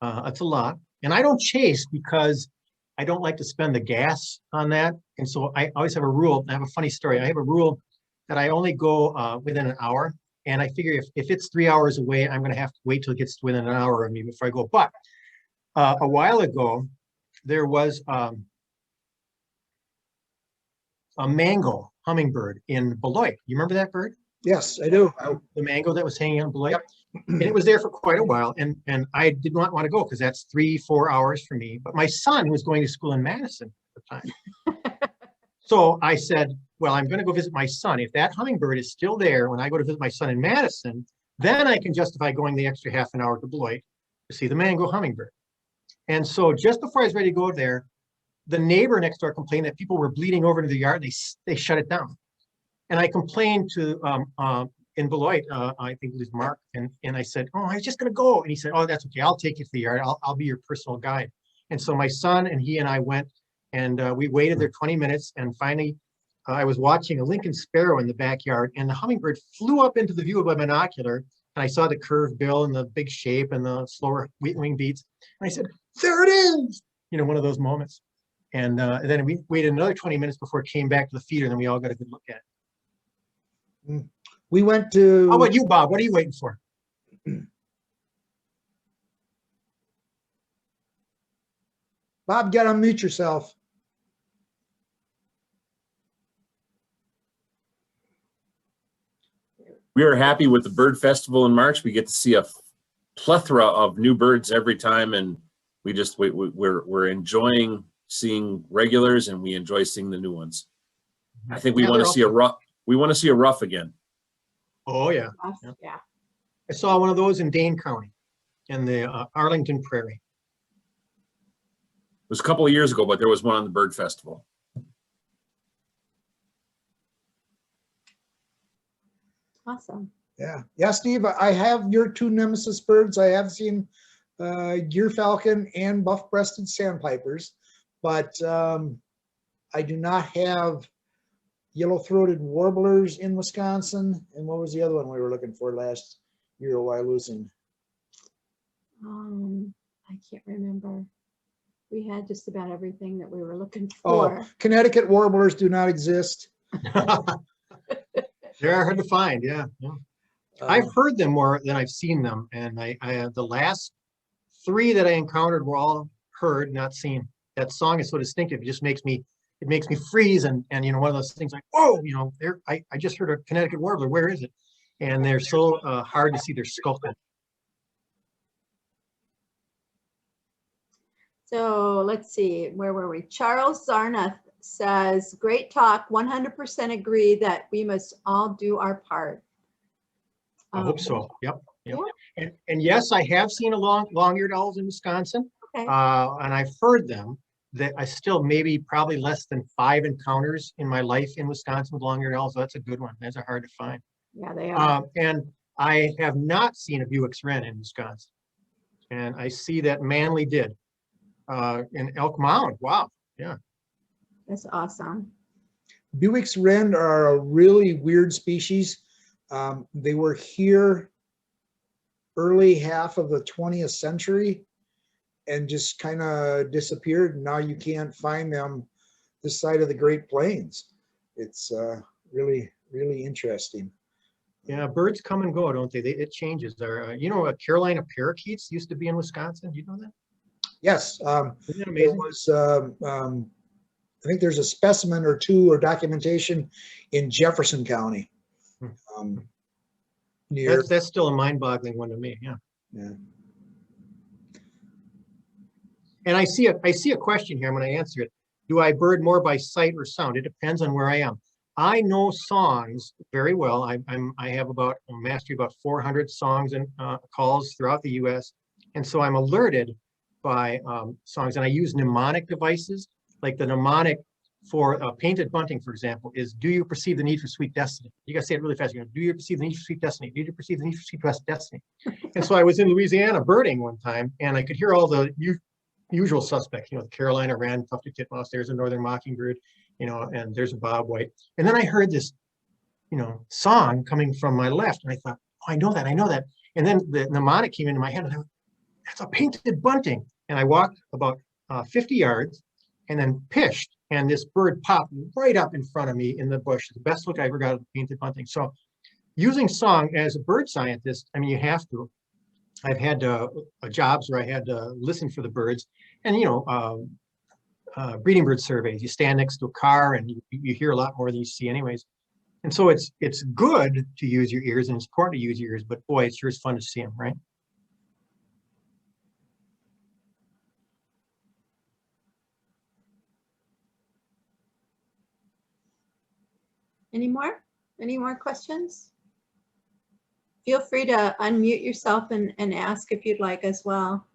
[SPEAKER 2] it's a lot. And I don't chase because I don't like to spend the gas on that. And so I always have a rule. I have a funny story. I have a rule that I only go within an hour. And I figure if it's 3 hours away, I'm going to have to wait till it gets within an hour of me before I go. But a while ago, there was a mango hummingbird in Beloit. You remember that bird?
[SPEAKER 1] Yes, I do.
[SPEAKER 2] The mango that was hanging on Beloit.
[SPEAKER 1] Yep.
[SPEAKER 2] And it was there for quite a while. And I did not want to go because that's 3-4 hours for me. But my son was going to school in Madison at the time. So I said, well, I'm going to go visit my son. If that hummingbird is still there when I go to visit my son in Madison, then I can justify going the extra half an hour to Beloit to see the mango hummingbird. And so just before I was ready to go there, the neighbor next door complained that people were bleeding over into the yard. They shut it down. And I complained to in Beloit, I think it was Mark, and I said, oh, I was just going to go. And he said, oh, that's okay. I'll take you to the yard. I'll be your personal guide. And so my son and he and I went, and we waited there 20 minutes. And finally, I was watching a Lincoln sparrow in the backyard, and the hummingbird flew up into the view of my binocular. And I saw the curved bill and the big shape and the slower wing beats. And I said, there it is, you know, one of those moments. And then we waited another 20 minutes before it came back to the feeder, and then we all got a good look at it.
[SPEAKER 1] We went to.
[SPEAKER 2] How about you, Bob? What are you waiting for?
[SPEAKER 1] Bob, you got to unmute yourself.
[SPEAKER 4] We are happy with the bird festival in March. We get to see a plethora of new birds every time, and we're enjoying seeing regulars, and we enjoy seeing the new ones. I think we want to see a rough. We want to see a rough again.
[SPEAKER 2] Oh yeah.
[SPEAKER 3] Yeah.
[SPEAKER 2] I saw one of those in Dane County, in the Arlington Prairie.
[SPEAKER 4] It was a couple of years ago, but there was one on the bird festival.
[SPEAKER 3] Awesome.
[SPEAKER 1] Yeah. Yeah, Steve, I have your 2 nemesis birds. I have seen gerfalcon and buff-breasted sandpipers, but I do not have yellow-throated warblers in Wisconsin. And what was the other one we were looking for last year while losing?
[SPEAKER 3] I can't remember. We had just about everything that we were looking
[SPEAKER 1] Oh,
[SPEAKER 3] for.
[SPEAKER 1] Connecticut warblers do not exist.
[SPEAKER 2] They're hard to find. Yeah. I've heard them more than I've seen them, and I the last 3 that I encountered were all heard, not seen. That song is so distinctive; it just makes me freeze, and you know, one of those things like, whoa, you know, I just heard a Connecticut warbler. Where is it? And they're so hard to see. They're skulking.
[SPEAKER 3] So let's see, where were we? Charles Zarnath says, great talk. 100% agree that we must all do our part.
[SPEAKER 2] I hope so. Yep. And yes, I have seen a long-eared owls in Wisconsin,
[SPEAKER 3] Okay.
[SPEAKER 2] and I've heard them. That I still probably less than 5 encounters in my life in Wisconsin with long-eared owls. So that's a good one. Those are hard to find.
[SPEAKER 3] Yeah, they are.
[SPEAKER 2] And I have not seen a Buick's wren in Wisconsin. And I see that Manly did in Elk Mound. Wow. Yeah.
[SPEAKER 3] That's awesome.
[SPEAKER 1] Buick's wren are a really weird species. They were here early half of the 20th century and just kind of disappeared. And now you can't find them this side of the Great Plains. It's really, really interesting.
[SPEAKER 2] Yeah, birds come and go, don't they? It changes. You know, Carolina parakeets used to be in Wisconsin. Do you know that?
[SPEAKER 1] Yes.
[SPEAKER 2] Isn't that
[SPEAKER 1] There
[SPEAKER 2] amazing?
[SPEAKER 1] was, I think there's a specimen or two or documentation in Jefferson County. Near,
[SPEAKER 2] That's still a mind-boggling one to me. Yeah.
[SPEAKER 1] yeah.
[SPEAKER 2] And I see a question here. I'm going to answer it. Do I bird more by sight or sound? It depends on where I am. I know songs very well. I have about mastery about 400 songs and calls throughout the U.S. And so I'm alerted by songs, and I use mnemonic devices. Like the mnemonic for painted bunting, for example, is "Do you perceive the need for sweet destiny?" You got to say it really fast. You know, "Do you perceive the need for sweet destiny? Do you perceive the need for sweet destiny?" And so I was in Louisiana birding one time, and I could hear all the usual suspects. You know, the Carolina wren, tufted titmouse. There's a northern mockingbird. You know, and there's a bobwhite. And then I heard this, you know, song coming from my left, and I thought, "Oh, I know that, I know that." And then the mnemonic came into my head, and I went, "That's a painted bunting." And I walked about 50 yards, and then pished, and this bird popped right up in front of me in the bush. The best look I ever got at painted bunting. So using song as a bird scientist, I mean, you have to. I've had jobs where I had to listen for the birds, and you know, breeding bird surveys. You stand next to a car and you hear a lot more than you see anyways. And so it's good to use your ears, and it's important to use your ears, but boy, it's sure fun to see them, right?
[SPEAKER 3] Any more questions? Feel free to unmute yourself and ask if you'd like as well.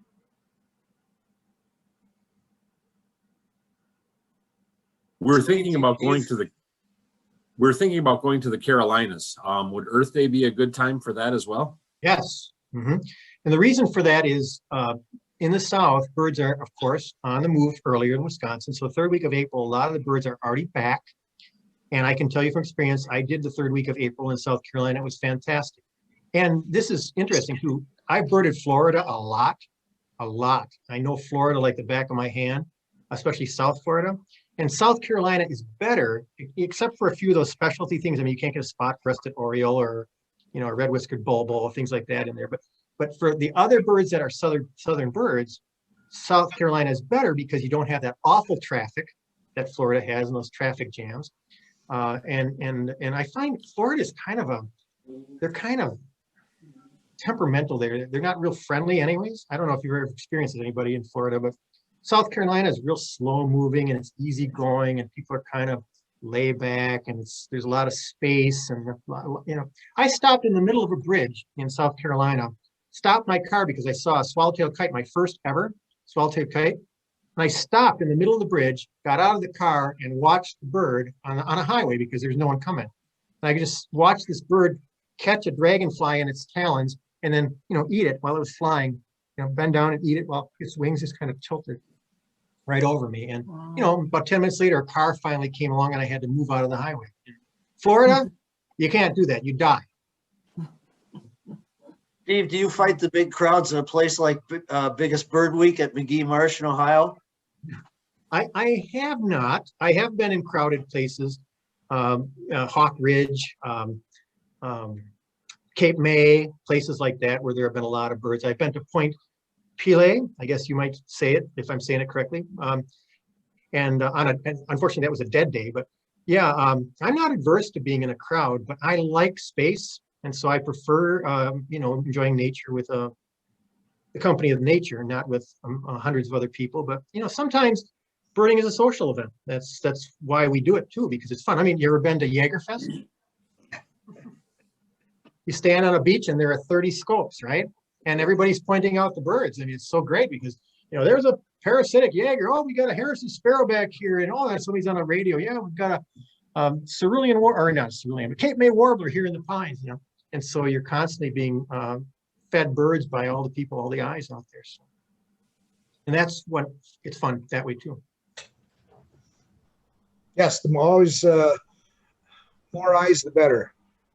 [SPEAKER 4] We're thinking about going to the Carolinas. Would Earth Day be a good time for that as well?
[SPEAKER 2] Yes. And the reason for that is in the South, birds are, of course, on the move earlier in Wisconsin. So third week of April, a lot of the birds are already back. And I can tell you from experience, I did the third week of April in South Carolina. It was fantastic. And this is interesting too. I birded Florida a lot. I know Florida like the back of my hand, especially South Florida. And South Carolina is better, except for a few of those specialty things. I mean, you can't get a spot-crested oriole or, you know, a red-whiskered bulbul, things like that in there. But for the other birds that are southern birds, South Carolina is better because you don't have that awful traffic that Florida has and those traffic jams. And I find Florida is they're kind of temperamental there. They're not real friendly anyways. I don't know if you've ever experienced anybody in Florida, but South Carolina is real slow moving and it's easy going and people are kind of laid back and there's a lot of space and, you know, I stopped in the middle of a bridge in South Carolina, stopped my car because I saw a swallowtail kite, my first ever swallowtail kite. And I stopped in the middle of the bridge, got out of the car and watched the bird on a highway because there's no one coming. And I could just watch this bird catch a dragonfly in its talons and then, you know, eat it while it was flying, you know, bend down and eat it while its wings just kind of tilted right over me. And, you know, about 10 minutes later, a car finally came along and I had to move out of the highway. In Florida, you can't do that. You die.
[SPEAKER 5] Steve, do you fight the big crowds in a place like Biggest Bird Week at McGee Marsh in Ohio?
[SPEAKER 2] I have not. I have been in crowded places, Hawk Ridge, Cape May, places like that where there have been a lot of birds. I've been to Point Pile, I guess you might say it if I'm saying it correctly. And unfortunately, that was a dead day. But yeah, I'm not adverse to being in a crowd, but I like space. And so I prefer, you know, enjoying nature with the company of nature, not with hundreds of other people. But, you know, sometimes birding is a social event. That's why we do it too, because it's fun. I mean, you ever been to Jagerfest? You stand on a beach and there are 30 scopes, right? And everybody's pointing out the birds. I mean, it's so great because, you know, there's a parasitic Jaeger. Oh, we got a Harrison sparrow back here. And oh, somebody's on the radio. Yeah, we've got a cerulean, or not cerulean, but Cape May warbler here in the pines, you know. And so you're constantly being fed birds by all the people, all the eyes out there. So, and that's what it's fun that way too.
[SPEAKER 1] Yes, the always more eyes, the better.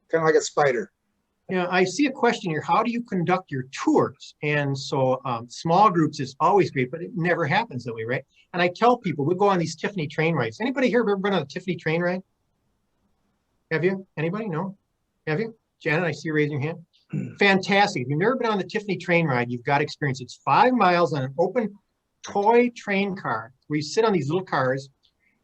[SPEAKER 1] Kind of like a spider.
[SPEAKER 2] Yeah, I see a question here. How do you conduct your tours? And so small groups is always great, but it never happens that way, right? And I tell people, we go on these Tiffany train rides. Anybody here ever been on a Tiffany train ride? Have you? Anybody? No? Have you? Janet, I see you raising your hand. Fantastic. If you've never been on the Tiffany train ride, you've got to experience it. It's 5 miles on an open toy train car where you sit on these little cars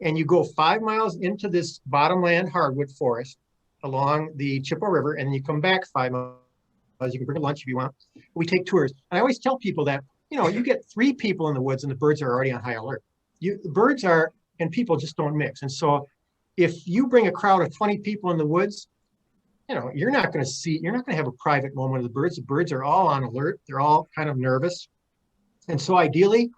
[SPEAKER 2] and you go 5 miles into this bottomland hardwood forest along the Chippewa River, and then you come back 5 miles. You can bring a lunch if you want. We take tours. And I always tell people that, you know, you get 3 people in the woods and the birds are already on high alert. The birds are, and people just don't mix. And so if you bring a crowd of 20 people in the woods, you know, you're not going to have a private moment of the birds. The birds are all on alert. They're all kind of nervous. And so ideally,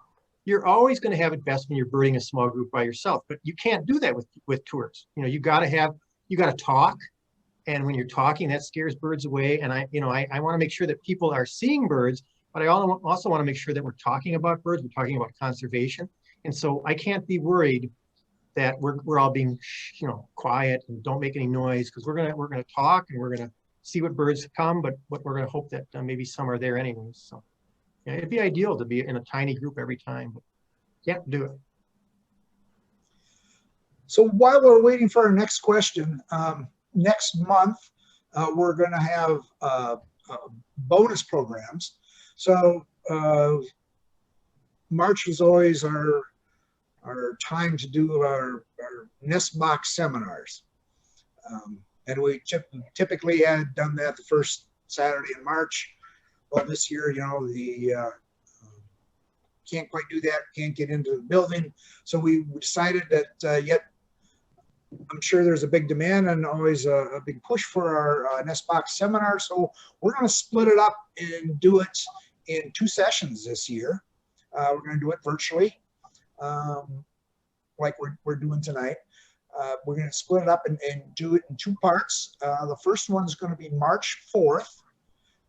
[SPEAKER 2] you're always going to have it best when you're birding a small group by yourself, but you can't do that with tours. You know, you got to talk. And when you're talking, that scares birds away. And I want to make sure that people are seeing birds, but I also want to make sure that we're talking about birds. We're talking about conservation. And so I can't be worried that we're all being, you know, quiet and don't make any noise, because we're gonna talk and we're gonna see what birds come, but we're gonna hope that maybe some are there anyways. So yeah, it'd be ideal to be in a tiny group every time, but can't do it.
[SPEAKER 1] So while we're waiting for our next question, next month we're going to have bonus programs. So March is always our time to do our nest box seminars. And we typically had done that the first Saturday in March. Well, this year, you know, the can't quite do that, can't get into the building. So we decided that yet I'm sure there's a big demand and always a big push for our nest box seminar. So we're going to split it up and do it in 2 sessions this year. We're going to do it virtually. Like we're doing tonight. We're going to split it up and do it in 2 parts. The first one is going to be March 4th,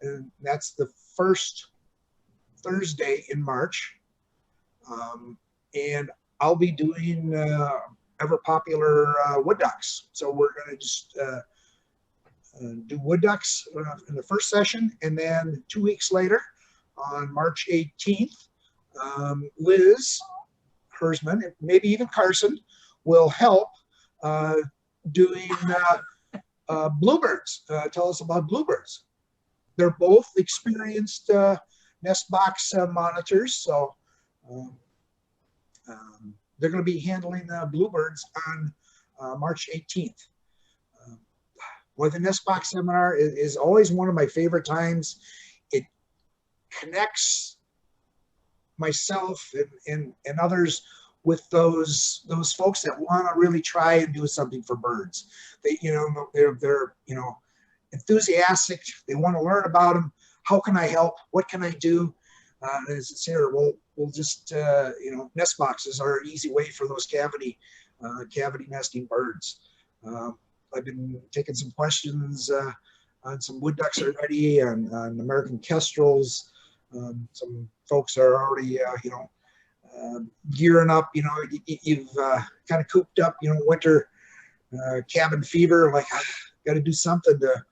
[SPEAKER 1] and that's the first Thursday in March. And I'll be doing ever popular wood ducks. So we're going to just do wood ducks in the first session, and then 2 weeks later, on March 18th, Liz Hersman, maybe even Carson, will help doing bluebirds. Tell us about bluebirds. They're both experienced nest box monitors, so they're going to be handling bluebirds on March 18th. The nest box seminar is always one of my favorite times. It connects myself and others with those folks that want to really try and do something for birds. They, you know, they're you know, enthusiastic. They want to learn about them. How can I help? What can I do? As it's here, we'll just you know, nest boxes are an easy way for those cavity nesting birds. I've been taking some questions on some wood ducks already, on American kestrels. Some folks are already you know, gearing up. You know, you've kind of cooped up, you know, winter cabin fever. Like, got to do something to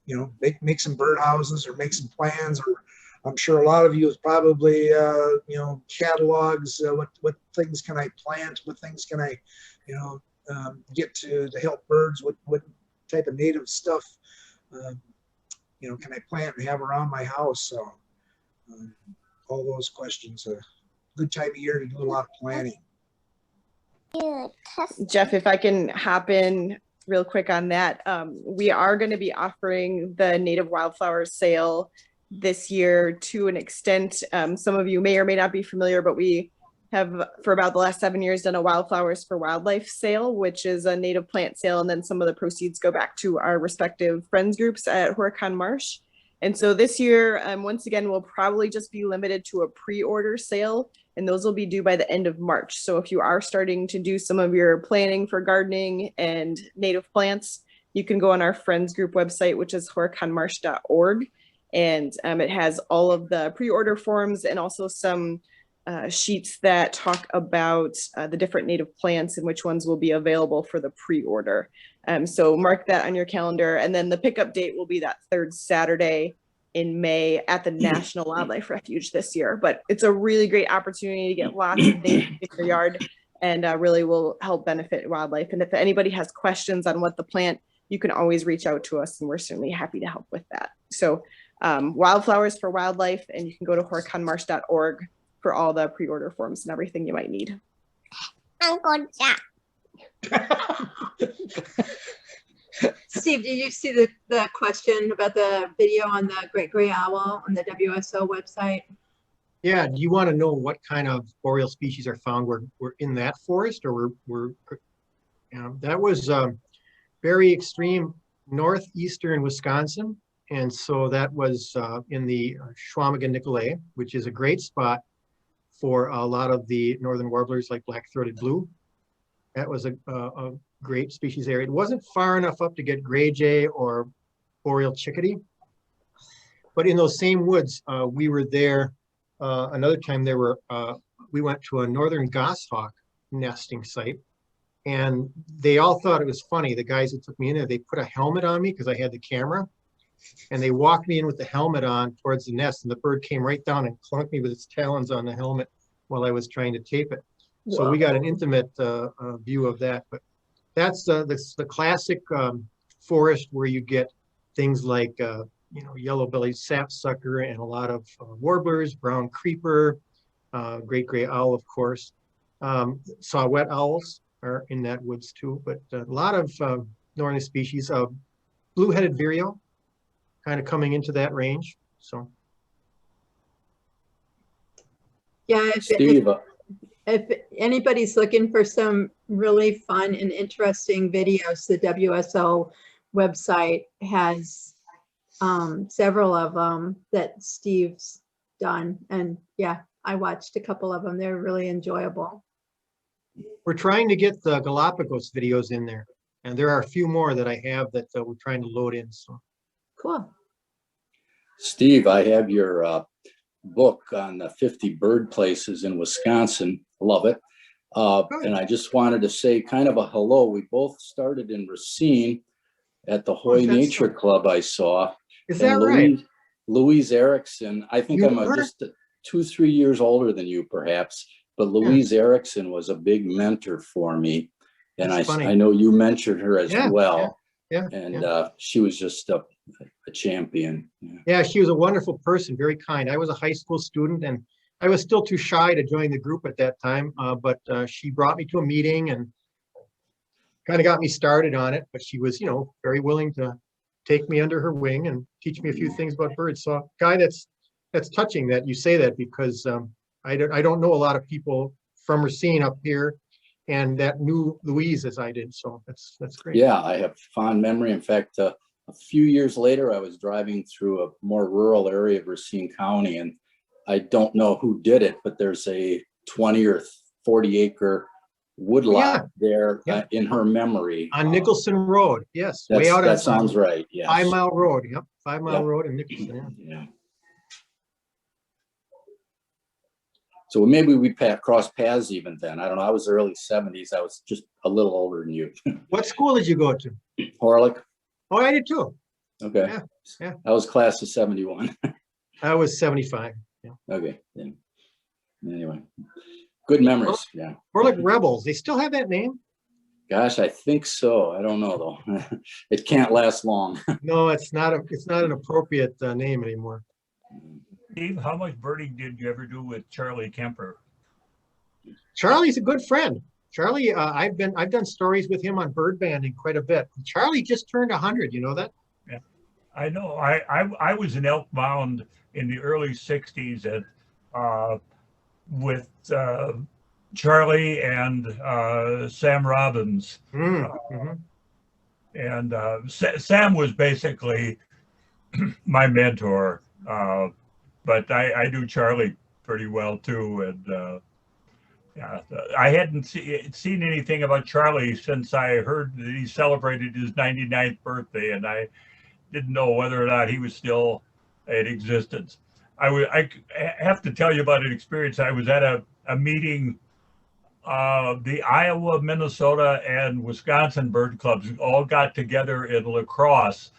[SPEAKER 1] you know, make some bird houses or make some plans. Or I'm sure a lot of you have probably you know, catalogs. What things can I plant? What things can I, you know, get to help birds? What type of native stuff you know, can I plant and have around my house? So all those questions. Good time of year to do a lot of planning.
[SPEAKER 6] Jeff, if I can hop in real quick on that, we are going to be offering the native wildflower sale this year to an extent. Some of you may or may not be familiar, but we have for about the last 7 years done a Wildflowers for Wildlife sale, which is a native plant sale, and then some of the proceeds go back to our respective friends groups at Horicon Marsh. And so this year, once again, we'll probably just be limited to a pre-order sale, and those will be due by the end of March. So if you are starting to do some of your planning for gardening and native plants, you can go on our friends group website, which is horecanmarsh.org. And it has all of the pre-order forms and also some sheets that talk about the different native plants and which ones will be available for the pre-order. So mark that on your calendar. And then the pickup date will be that third Saturday in May at the National Wildlife Refuge this year. But it's a really great opportunity to get lots of things in your yard and really will help benefit wildlife. And if anybody has questions on what the plant, you can always reach out to us and we're certainly happy to help with that. So wildflowers for wildlife, and you can go to horecanmarsh.org for all the pre-order forms and everything you might need.
[SPEAKER 3] Uncle Jack. Steve, did you see the question about the video on the great gray owl on the WSO website?
[SPEAKER 2] Yeah, do you want to know what kind of boreal species are found? We're in that forest, or that was very extreme northeastern Wisconsin. And so that was in the Schwamigan-Nicolay, which is a great spot for a lot of the northern warblers like black-throated blue. That was a great species area. It wasn't far enough up to get gray jay or boreal chickadee, but in those same woods, we were there another time. We went to a northern goshawk nesting site, and they all thought it was funny. The guys that took me in there, they put a helmet on me because I had the camera, and they walked me in with the helmet on towards the nest, and the bird came right down and clunked me with its talons on the helmet while I was trying to tape it. So we got an intimate view of that. But that's the classic forest where you get things like yellow-bellied sapsucker and a lot of warblers, brown creeper, great gray owl, of course. Saw-whet owls are in that woods too, but a lot of northern species. Blue-headed vireo, kind of coming into that range. So,
[SPEAKER 3] yeah,
[SPEAKER 7] Steve,
[SPEAKER 3] if anybody's looking for some really fun and interesting videos, the WSO website has several of them that Steve's done. And yeah, I watched a couple of them. They're really enjoyable.
[SPEAKER 2] we're trying to get the Galapagos videos in there, and there are a few more that I have that we're trying to load in. So.
[SPEAKER 3] Cool.
[SPEAKER 7] Steve, I have your book on the 50 bird places in Wisconsin. Love it. And I just wanted to say kind of a hello. We both started in Racine at the Hoy Nature Club I saw.
[SPEAKER 2] Is that right?
[SPEAKER 7] Louise Erickson, I think I'm just 2-3 years older than you perhaps, but Louise Erickson was a big mentor for me. And I know you mentored her as well. And she was just a champion.
[SPEAKER 2] Yeah, she was a wonderful person, very kind. I was a high school student and I was still too shy to join the group at that time, but she brought me to a meeting and kind of got me started on it. But she was, very willing to take me under her wing and teach me a few things about birds. So, Guy, that's touching that you say that, because I don't know a lot of people from Racine up here and that knew Louise as I did. So that's great.
[SPEAKER 7] Yeah, I have fond memory. In fact, a few years later, I was driving through a more rural area of Racine County, and I don't know who did it, but there's a 20 or 40 acre woodlot there in her memory.
[SPEAKER 2] On Nicholson Road, yes. Way out
[SPEAKER 7] that sounds right, yes.
[SPEAKER 2] 5 Mile Road, 5 Mile Road in Nicholson,
[SPEAKER 7] yeah. So maybe we crossed paths even then. I don't know, I was early 70s. I was just a little older than you.
[SPEAKER 2] What school did you go to?
[SPEAKER 7] Horlick.
[SPEAKER 2] Oh, I did too.
[SPEAKER 7] Okay.
[SPEAKER 2] Yeah.
[SPEAKER 7] I was class of 71.
[SPEAKER 2] I was 75. Yeah.
[SPEAKER 7] Okay. Yeah. Anyway, good memories. Yeah.
[SPEAKER 2] Horlick Rebels. They still have that name?
[SPEAKER 7] Gosh, I think so. I don't know though. It can't last long.
[SPEAKER 2] No, it's not an appropriate name anymore.
[SPEAKER 8] Steve, how much birding did you ever do with Charlie Kemper?
[SPEAKER 2] Charlie's a good friend. Charlie, I've done stories with him on bird banding quite a bit. Charlie just turned 100. You know that?
[SPEAKER 8] Yeah, I know. I was in Elkbound in the early '60s with Charlie and Sam Robbins. And Sam was basically my mentor. But I do Charlie pretty well too, Yeah, I hadn't seen anything about Charlie since I heard that he celebrated his 99th birthday, and I didn't know whether or not he was still in existence. I have to tell you about an experience. I was at a meeting. The Iowa, Minnesota, and Wisconsin bird clubs all got together in La Crosse.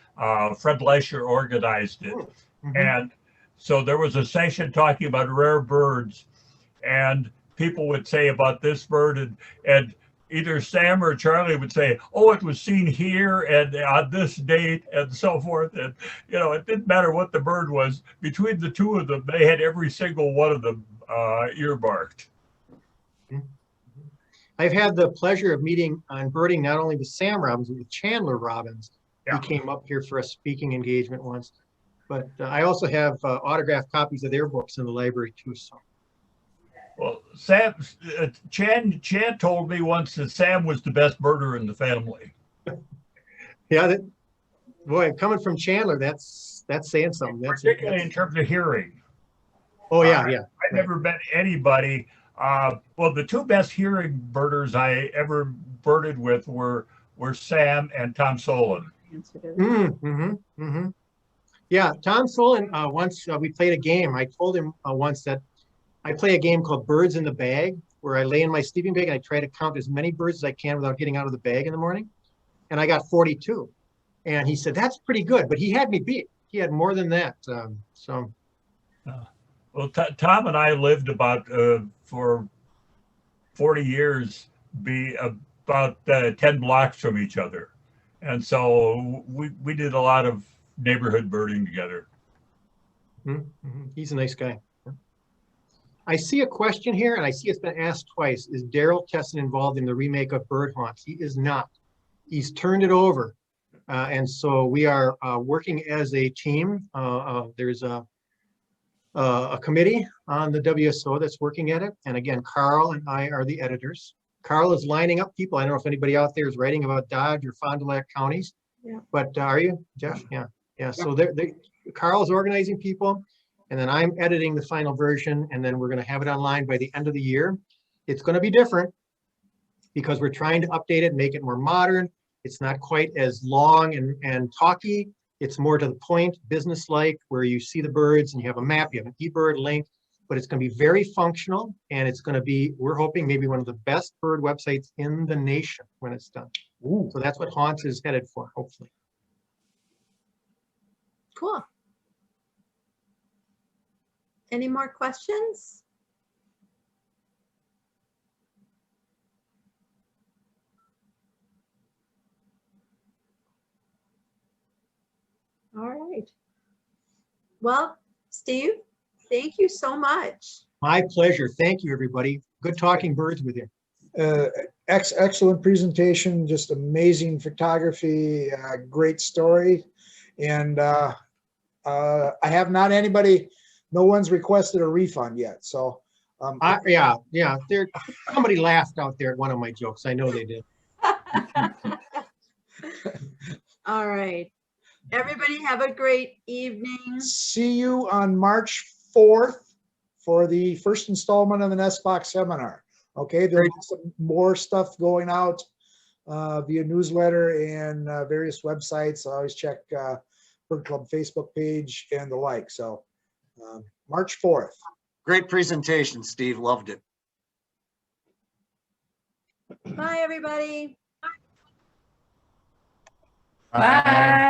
[SPEAKER 8] Fred Leischer organized it.
[SPEAKER 2] Mhm.
[SPEAKER 8] And so there was a session talking about rare birds, and people would say about this bird, and either Sam or Charlie would say, oh, it was seen here and on this date and so forth. And, it didn't matter what the bird was. Between the two of them, they had every single one of them earmarked.
[SPEAKER 2] I've had the pleasure of meeting on birding not only with Sam Robbins, but with Chandler Robbins.
[SPEAKER 8] Yeah.
[SPEAKER 2] He came up here for a speaking engagement once. But I also have autographed copies of their books in the library too. So.
[SPEAKER 8] Well, Chan told me once that Sam was the best birder in the family.
[SPEAKER 2] Yeah, boy, coming from Chandler, that's saying something.
[SPEAKER 8] Particularly in terms of hearing.
[SPEAKER 2] Oh yeah.
[SPEAKER 8] I've never met anybody. Well, the two best hearing birders I ever birded with were Sam and Tom Solon.
[SPEAKER 2] Yeah, Tom Solon, once we played a game. I told him once that I play a game called Birds in the Bag, where I lay in my sleeping bag and I try to count as many birds as I can without getting out of the bag in the morning. And I got 42. And he said, that's pretty good. But he had me beat. He had more than that.
[SPEAKER 8] Well, Tom and I lived about for 40 years, about 10 blocks from each other. And so we did a lot of neighborhood birding together.
[SPEAKER 2] He's a nice guy. I see a question here, and I see it's been asked twice. Is Daryl Tesson involved in the remake of Bird Haunts? He is not. He's turned it over. And so we are working as a team. There's a committee on the WSO that's working at it. And again, Carl and I are the editors. Carl is lining up people. I don't know if anybody out there is writing about Dodge or Fond du Lac counties.
[SPEAKER 3] Yeah.
[SPEAKER 2] But are you, Jeff? Yeah. So Carl's organizing people. And then I'm editing the final version, and then we're going to have it online by the end of the year. It's going to be different because we're trying to update it, make it more modern. It's not quite as long and talky. It's more to the point, business-like, where you see the birds and you have a map, you have an eBird link, but it's going to be very functional, and it's going to be, we're hoping, maybe one of the best bird websites in the nation when it's done. Ooh. So that's what Haunts is headed for, hopefully.
[SPEAKER 3] Cool. Any more questions? All right. Well, Steve, thank you so much.
[SPEAKER 2] My pleasure. Thank you, everybody. Good talking birds with you.
[SPEAKER 1] Excellent presentation, just amazing photography, great story. And I have not no one's requested a refund yet. So
[SPEAKER 2] yeah. Somebody laughed out there at one of my jokes. I know they did.
[SPEAKER 3] All right. Everybody have a great evening.
[SPEAKER 1] See you on March 4th for the first installment of the Nest Box seminar. Okay, there'll be some more stuff going out via newsletter and various websites. I always check Bird Club Facebook page and the like. So March 4th.
[SPEAKER 5] Great presentation, Steve. Loved it.
[SPEAKER 3] Bye, everybody.
[SPEAKER 9] Bye.